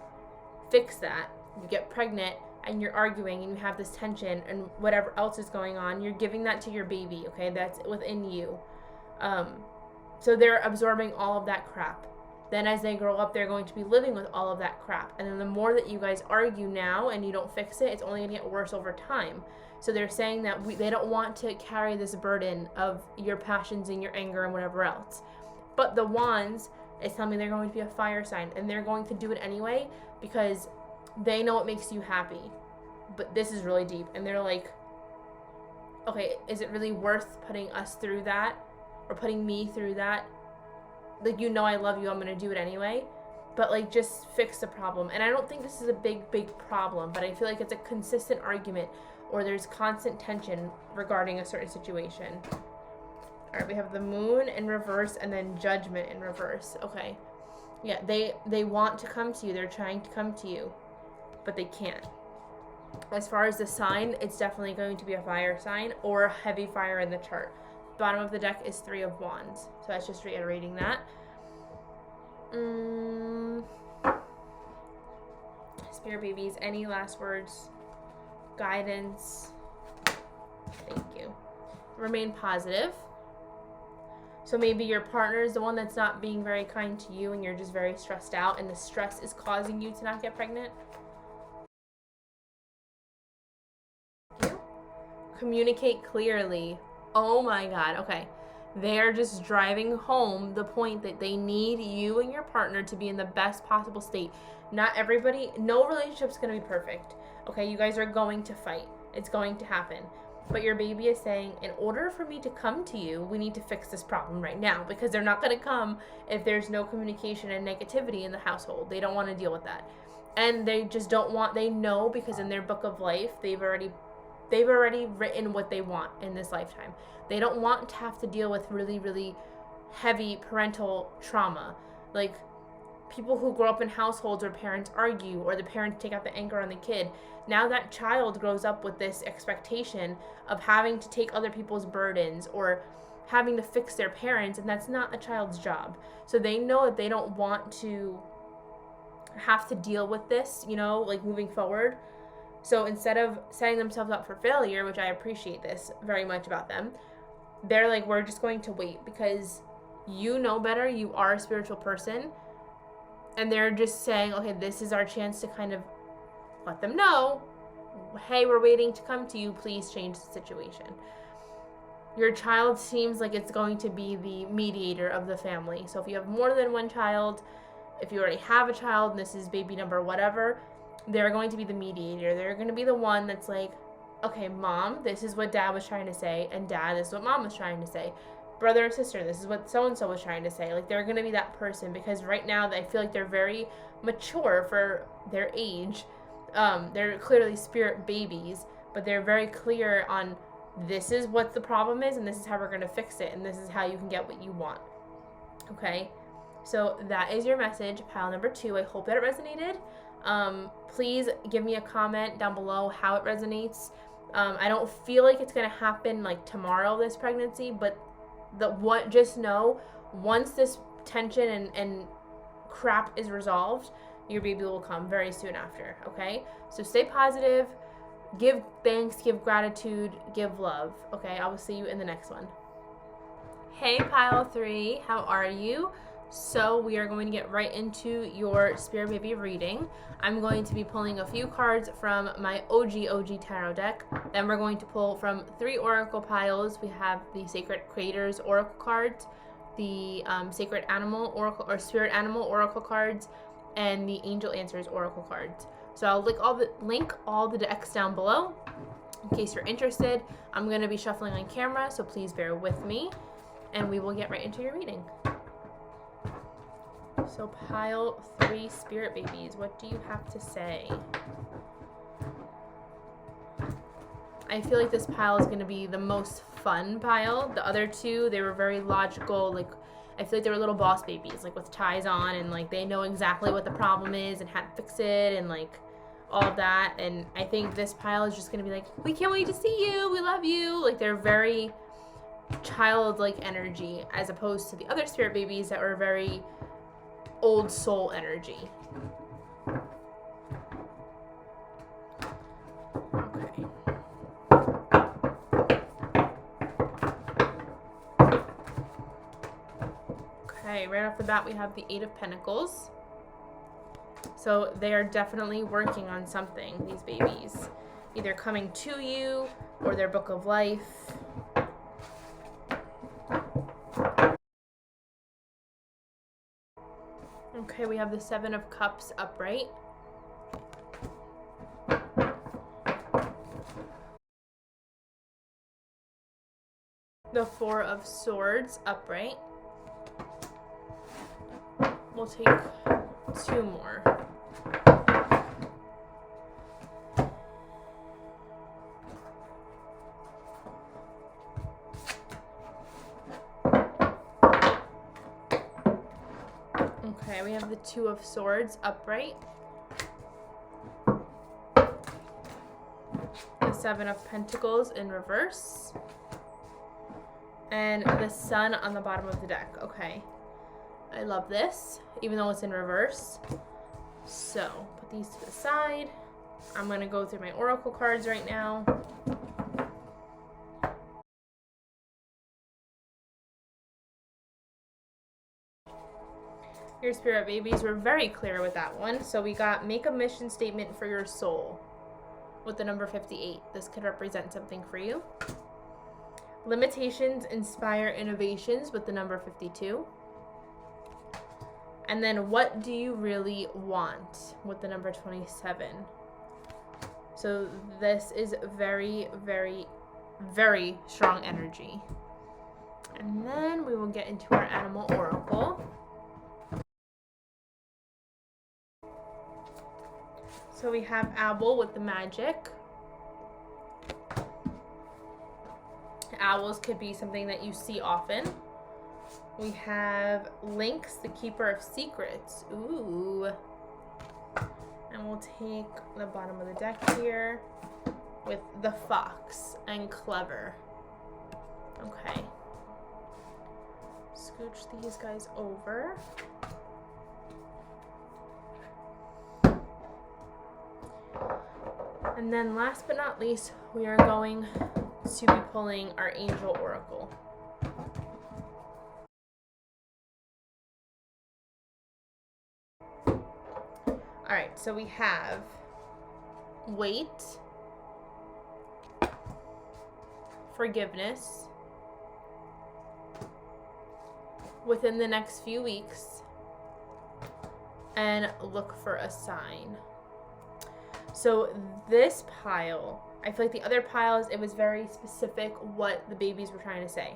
fix that, you get pregnant, and you're arguing and you have this tension and whatever else is going on, you're giving that to your baby, okay? That's within you. So they're absorbing all of that crap. Then as they grow up, they're going to be living with all of that crap. And then the more that you guys argue now and you don't fix it, it's only going to get worse over time. So they're saying that they don't want to carry this burden of your passions and your anger and whatever else. But the wands is telling me they're going to be a fire sign, and they're going to do it anyway because they know it makes you happy. But this is really deep. And they're like, okay, is it really worth putting us through that, or putting me through that? Like, you know I love you, I'm going to do it anyway. But, like, just fix the problem. And I don't think this is a big problem, but I feel like it's a consistent argument, or there's constant tension regarding a certain situation. All right, we have the moon in reverse and then judgment in reverse. Okay. Yeah, they want to come to you. They're trying to come to you, but they can't. As far as the sign, it's definitely going to be a fire sign or heavy fire in the chart. Bottom of the deck is 3 of Wands. So that's just reiterating that. Spirit babies, any last words? Guidance? Thank you. Remain positive. So maybe your partner is the one that's not being very kind to you and you're just very stressed out, and the stress is causing you to not get pregnant. Thank you. Communicate clearly. Oh my God. Okay. They're just driving home the point that they need you and your partner to be in the best possible state. Not everybody, no relationship's going to be perfect. Okay, you guys are going to fight. It's going to happen. But your baby is saying, in order for me to come to you, we need to fix this problem right now, because they're not going to come if there's no communication and negativity in the household. They don't want to deal with that. And they just don't want, they know, because in their book of life, they've already written what they want in this lifetime. They don't want to have to deal with really, really heavy parental trauma. Like, people who grow up in households where parents argue or the parents take out the anger on the kid. Now that child grows up with this expectation of having to take other people's burdens or having to fix their parents, and that's not a child's job. So they know that they don't want to have to deal with this, you know, like moving forward. So instead of setting themselves up for failure, which I appreciate this very much about them, they're like, we're just going to wait because you know better. You are a spiritual person. And they're just saying, okay, this is our chance to kind of let them know, hey, we're waiting to come to you. Please change the situation. Your child seems like it's going to be the mediator of the family. So if you have more than one child, if you already have a child and this is baby number whatever, they're going to be the mediator. They're going to be the one that's like, okay, mom, this is what dad was trying to say, and dad, this is what mom was trying to say. Brother and sister, this is what so-and-so was trying to say. Like, they're going to be that person, because right now I feel like they're very mature for their age. They're clearly spirit babies, but they're very clear on this is what the problem is, and this is how we're going to fix it, and this is how you can get what you want. Okay? So that is your message, pile number 2. I hope that it resonated. Please give me a comment down below how it resonates. I don't feel like it's going to happen like tomorrow, this pregnancy, but just know, once this tension and crap is resolved, your baby will come very soon after. Okay? So stay positive, give thanks, give gratitude, give love. Okay? I will see you in the next one. Hey, pile 3, how are you? So we are going to get right into your spirit baby reading. I'm going to be pulling a few cards from my OG tarot deck. Then we're going to pull from 3 oracle piles. We have the Sacred Creators oracle cards, the Sacred Animal oracle or Spirit Animal oracle cards, and the Angel Answers oracle cards. So I'll link all the decks down below in case you're interested. I'm going to be shuffling on camera, so please bear with me, and we will get right into your reading. So pile 3, spirit babies, what do you have to say? I feel like this pile is going to be the most fun pile. The other 2, they were very logical. Like, I feel like they were little boss babies, like with ties on, and like they know exactly what the problem is and how to fix it and like all of that. And I think this pile is just going to be like, we can't wait to see you, we love you. Like, they're very childlike energy, as opposed to the other spirit babies that were very old soul energy. Okay, right off the bat, we have the 8 of Pentacles. So they are definitely working on something, these babies. Either coming to you or their book of life. Okay, we have the 7 of Cups upright. The 4 of Swords upright. We'll take 2 more. Okay, we have the 2 of Swords upright. The 7 of Pentacles in reverse. And the Sun on the bottom of the deck. Okay. I love this, even though it's in reverse. So, put these to the side. I'm going to go through my oracle cards right now. Your spirit babies were very clear with that one. So we got make a mission statement for your soul with the number 58. This could represent something for you. Limitations inspire innovations with the number 52. And then what do you really want with the number 27? So this is very, very, very strong energy. And then we will get into our animal oracle. So we have Owl with the magic. Owls could be something that you see often. We have Lynx, the keeper of secrets. Ooh. And we'll take the bottom of the deck here with the fox and clever. Okay. Scooch these guys over. And then last but not least, we are going to be pulling our angel oracle. All right, so we have wait, forgiveness, within the next few weeks, and look for a sign. So this pile, I feel like the other piles, it was very specific what the babies were trying to say.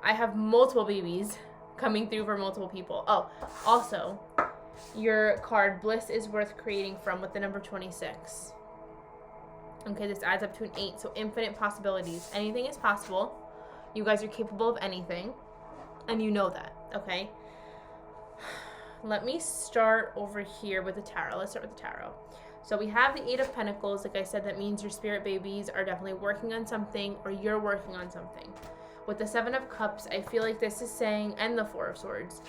I have multiple babies coming through for multiple people. Oh, also, your card, Bliss is Worth Creating From, with the number 26. Okay, this adds up to an 8, so infinite possibilities. Anything is possible. You guys are capable of anything, and you know that, okay? Let me start over here with the tarot. Let's start with the tarot. So we have the 8 of Pentacles. Like I said, that means your spirit babies are definitely working on something, or you're working on something. With the 7 of Cups, I feel like this is saying, and the 4 of Swords,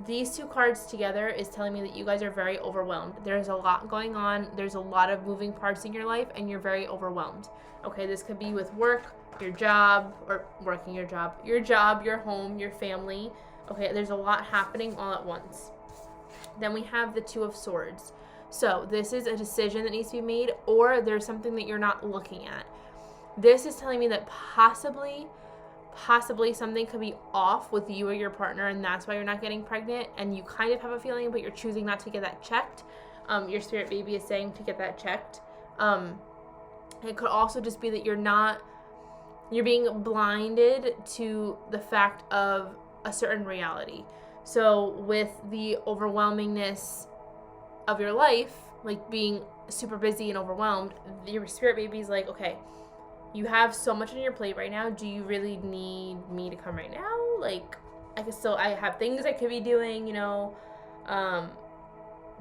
these two cards together is telling me that you guys are very overwhelmed. There's a lot going on. There's a lot of moving parts in your life, and you're very overwhelmed. Okay, this could be with work, your job, or working your job, your home, your family. Okay, there's a lot happening all at once. Then we have the 2 of Swords. So this is a decision that needs to be made, or there's something that you're not looking at. This is telling me that possibly something could be off with you or your partner, and that's why you're not getting pregnant, and you kind of have a feeling, but you're choosing not to get that checked. Your spirit baby is saying to get that checked. It could also just be that you're being blinded to the fact of a certain reality. So with the overwhelmingness of your life, like being super busy and overwhelmed, your spirit baby's like, okay, you have so much on your plate right now. Do you really need me to come right now? Like, I have things I could be doing, you know.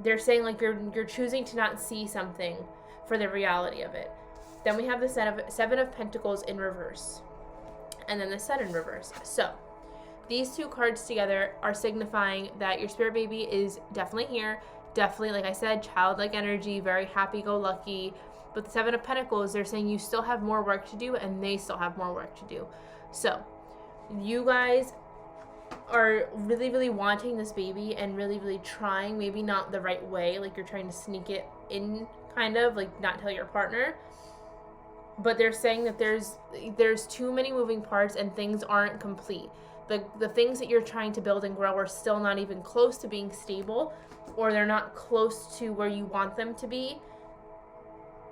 They're saying like you're choosing to not see something for the reality of it. Then we have the 7 of Pentacles in reverse, and then the Sun in reverse. So these two cards together are signifying that your spirit baby is definitely here. Definitely, like I said, childlike energy, very happy-go-lucky. But the 7 of Pentacles, they're saying you still have more work to do, and they still have more work to do. So you guys are really, really wanting this baby and really, really trying, maybe not the right way, like you're trying to sneak it in, kind of, like not tell your partner. But they're saying that there's too many moving parts and things aren't complete. The things that you're trying to build and grow are still not even close to being stable, or they're not close to where you want them to be.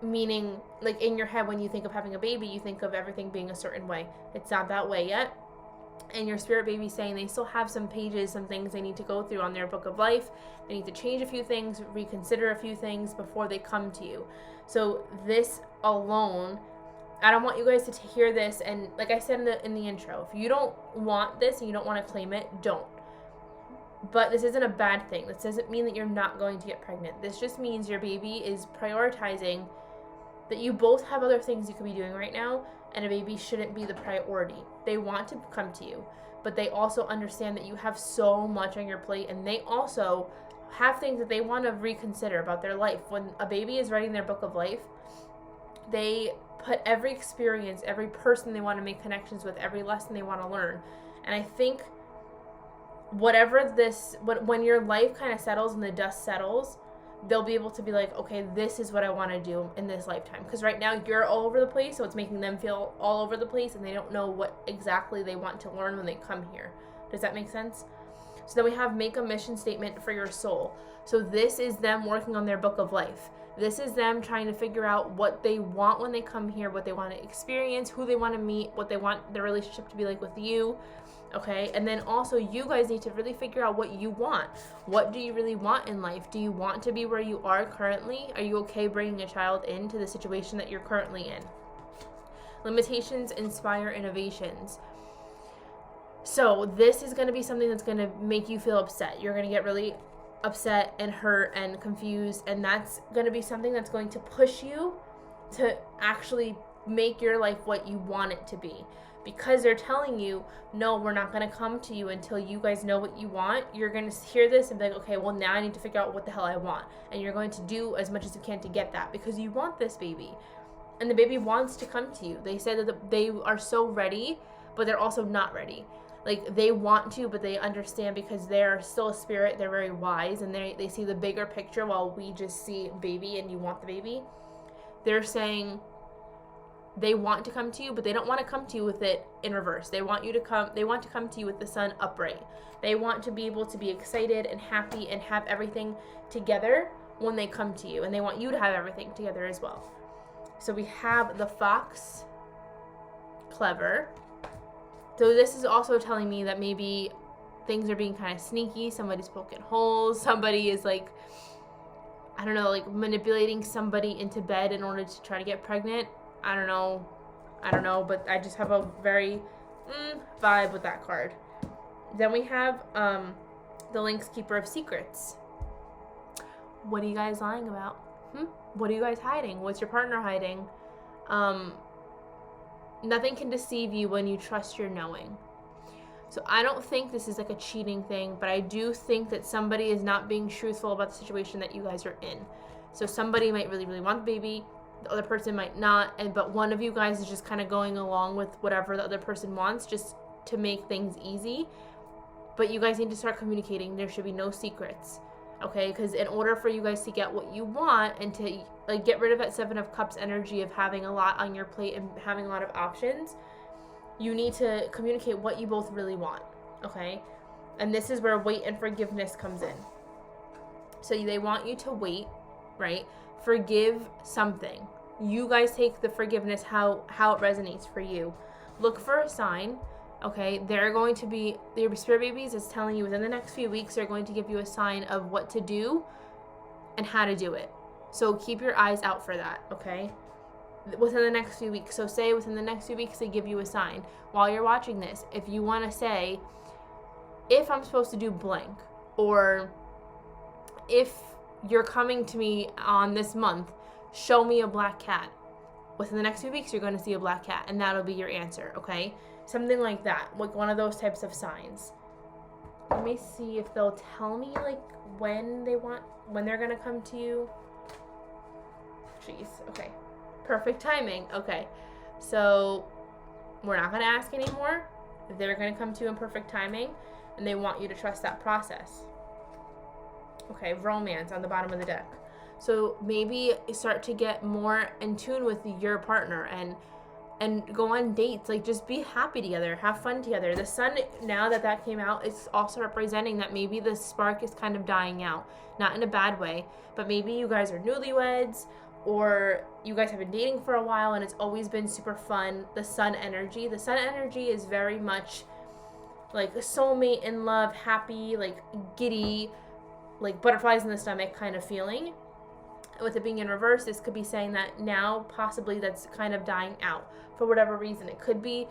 Meaning, like in your head, when you think of having a baby, you think of everything being a certain way. It's not that way yet. And your spirit baby's saying they still have some pages, some things they need to go through on their book of life. They need to change a few things, reconsider a few things before they come to you. So this alone, I don't want you guys to hear this, and like I said in the intro, if you don't want this and you don't want to claim it, don't. But this isn't a bad thing. This doesn't mean that you're not going to get pregnant. This just means your baby is prioritizing that you both have other things you could be doing right now, and a baby shouldn't be the priority. They want to come to you, but they also understand that you have so much on your plate, and they also have things that they want to reconsider about their life. When a baby is writing their book of life, they put every experience, every person they want to make connections with, every lesson they want to learn. And I think when your life kind of settles and the dust settles, they'll be able to be like, okay, this is what I want to do in this lifetime. Because right now you're all over the place, so it's making them feel all over the place, and they don't know what exactly they want to learn when they come here. Does that make sense? So then we have make a mission statement for your soul. So this is them working on their book of life. This is them trying to figure out what they want when they come here, what they want to experience, who they want to meet, what they want their relationship to be like with you. Okay, and then also you guys need to really figure out what you want. What do you really want in life? Do you want to be where you are currently? Are you okay bringing a child into the situation that you're currently in? Limitations inspire innovations. So this is going to be something that's going to make you feel upset. You're going to get really upset and hurt and confused, and that's going to be something that's going to push you to actually make your life what you want it to be. Because they're telling you, no, we're not going to come to you until you guys know what you want. You're going to hear this and be like, okay, well, now I need to figure out what the hell I want. And you're going to do as much as you can to get that, because you want this baby. And the baby wants to come to you. They said that they are so ready, but they're also not ready. Like, they want to, but they understand because they're still a spirit. They're very wise, and they see the bigger picture while we just see baby and you want the baby. They're saying they want to come to you, but they don't want to come to you with it in reverse. They want to come to you with the sun upright. They want to be able to be excited and happy and have everything together when they come to you. And they want you to have everything together as well. So we have the fox, clever. So this is also telling me that maybe things are being kind of sneaky. Somebody's poking holes. Somebody is like, I don't know, like manipulating somebody into bed in order to try to get pregnant. I don't know, but I just have a very vibe with that card. Then we have the Lynx, Keeper of Secrets. What are you guys lying about? What are you guys hiding? What's your partner hiding? Nothing can deceive you when you trust your knowing. So I don't think this is like a cheating thing, but I do think that somebody is not being truthful about the situation that you guys are in. So somebody might really, really want the baby. The other person might not, but one of you guys is just kind of going along with whatever the other person wants just to make things easy. But you guys need to start communicating. There should be no secrets, okay? Because in order for you guys to get what you want and to like get rid of that Seven of Cups energy of having a lot on your plate and having a lot of options, you need to communicate what you both really want, okay? And this is where wait and forgiveness comes in. So they want you to wait, right? Forgive something. You guys take the forgiveness how it resonates for you. Look for a sign, okay? They're going to be, your spirit babies is telling you within the next few weeks, they're going to give you a sign of what to do and how to do it. So keep your eyes out for that, okay? Within the next few weeks. So say within the next few weeks, they give you a sign. While you're watching this, if you want to say, if I'm supposed to do blank, or if you're coming to me on this month, show me a black cat. Within the next few weeks, you're going to see a black cat, and that'll be your answer, okay? Something like that, like one of those types of signs. Let me see if they'll tell me like when they're going to come to you. Jeez, okay. Perfect timing, okay. So we're not going to ask anymore. They're going to come to you in perfect timing. and they want you to trust that process. Okay, romance on the bottom of the deck. So maybe start to get more in tune with your partner and go on dates. Like, just be happy together, have fun together. The sun, now that came out, is also representing that maybe the spark is kind of dying out. Not in a bad way, but maybe you guys are newlyweds, or you guys have been dating for a while and it's always been super fun. The sun energy is very much like a soulmate, in love, happy, like giddy, like butterflies in the stomach kind of feeling. With it being in reverse, this could be saying that now possibly that's kind of dying out for whatever reason. It could be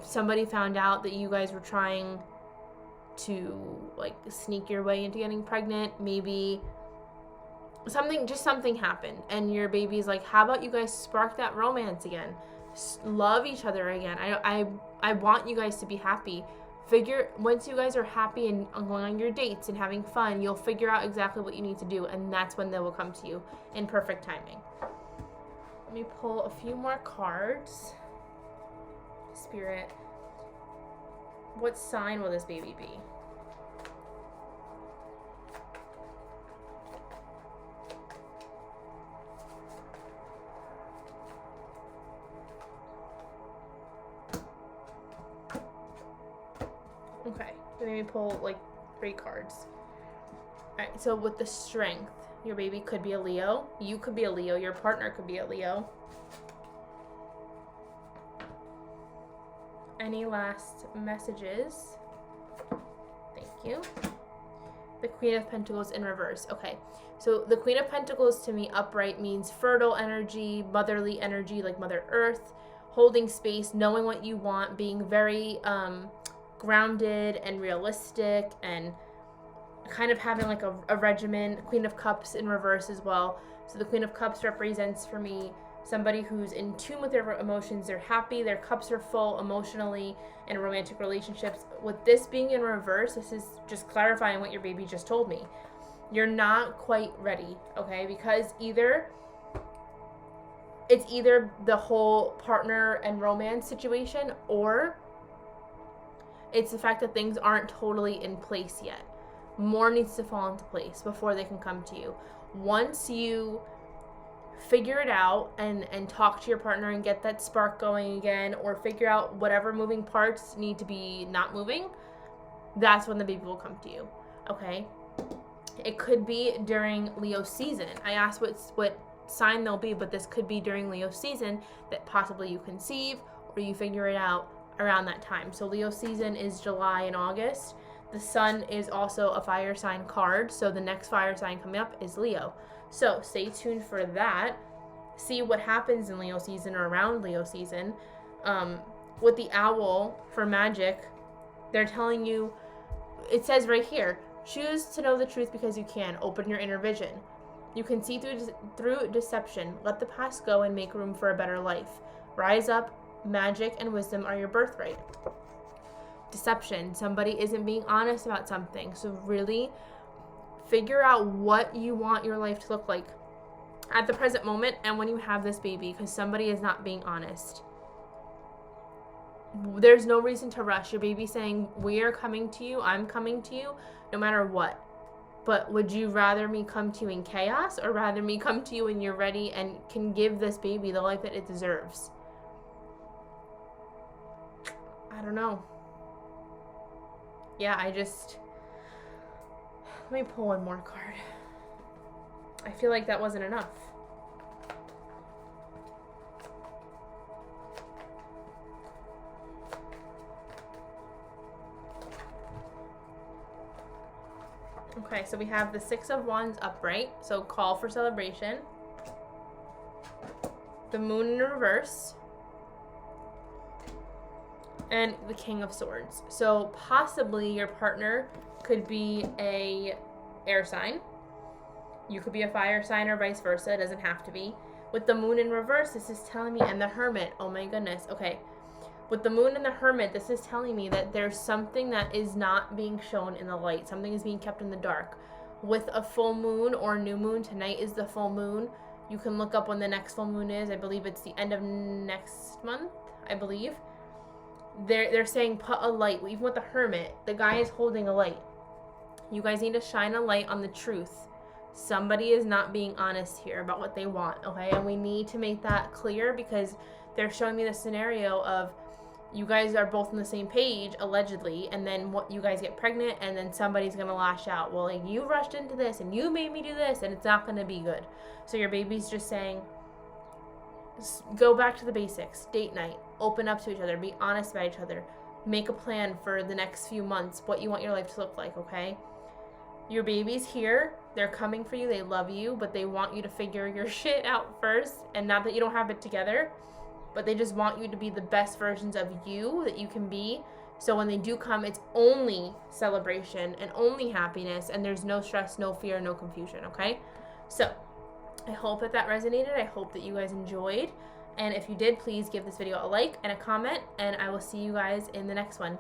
somebody found out that you guys were trying to like sneak your way into getting pregnant. Maybe something happened and your baby's like, how about you guys spark that romance again? Love each other again. I want you guys to be happy. Once you guys are happy and going on your dates and having fun, you'll figure out exactly what you need to do, and that's when they will come to you in perfect timing. Let me pull a few more cards. Spirit, what sign will this baby be? Okay, let me pull like 3 cards. Alright, so with the strength, your baby could be a Leo. You could be a Leo. Your partner could be a Leo. Any last messages? Thank you. The Queen of Pentacles in reverse. Okay, so the Queen of Pentacles to me upright means fertile energy, motherly energy, like Mother Earth, holding space, knowing what you want, being very grounded and realistic, and kind of having like a regimen. Queen of Cups in reverse as well. So the Queen of Cups represents for me somebody who's in tune with their emotions. They're happy, their cups are full emotionally in romantic relationships. With this being in reverse, this is just clarifying what your baby just told me. You're not quite ready, okay? Because it's either the whole partner and romance situation, or it's the fact that things aren't totally in place yet. More needs to fall into place before they can come to you. Once you figure it out and talk to your partner and get that spark going again, or figure out whatever moving parts need to be not moving, that's when the baby will come to you, okay? It could be during Leo season. I asked what sign they'll be, but this could be during Leo season that possibly you conceive or you figure it out around that time. So Leo season is July and August. The sun is also a fire sign card, so the next fire sign coming up is Leo. So stay tuned for that. See what happens in Leo season or around Leo season. With the owl for magic, they're telling you, it says right here, choose to know the truth because you can. Open your inner vision. You can see through deception. Let the past go and make room for a better life. Rise up. Magic and wisdom are your birthright. Deception. Somebody isn't being honest about something. So really figure out what you want your life to look like at the present moment and when you have this baby, because somebody is not being honest. There's no reason to rush. Your baby's saying, we are coming to you, I'm coming to you, no matter what. But would you rather me come to you in chaos, or rather me come to you when you're ready and can give this baby the life that it deserves? I don't know. Yeah, let me pull one more card. I feel like that wasn't enough. Okay, so we have the 6 of Wands upright, so call for celebration. The Moon in reverse. And the King of Swords. So possibly your partner could be a air sign. You could be a fire sign, or vice versa. It doesn't have to be. With the Moon in reverse, this is telling me, and the Hermit. Oh my goodness. Okay. With the Moon and the Hermit, this is telling me that there's something that is not being shown in the light. Something is being kept in the dark. With a full moon or new moon, tonight is the full moon. You can look up when the next full moon is. I believe it's the end of next month, I believe. they're saying put a light. Even with the hermit, the guy is holding a light. You guys need to shine a light on the truth. Somebody is not being honest here about what they want, okay? And we need to make that clear, because they're showing me the scenario of you guys are both on the same page, allegedly, and then what, you guys get pregnant, and then somebody's gonna lash out. Well, like, you rushed into this, and you made me do this, and it's not gonna be good. So your baby's just saying, go back to the basics. Date night. Open up to each other. Be honest about each other. Make a plan for the next few months, what you want your life to look like, okay? Your baby's here. They're coming for you. They love you, but they want you to figure your shit out first. And not that you don't have it together, but they just want you to be the best versions of you that you can be. So when they do come, it's only celebration and only happiness, and there's no stress, no fear, no confusion, okay? So I hope that resonated. I hope that you guys enjoyed. And if you did, please give this video a like and a comment, and I will see you guys in the next one.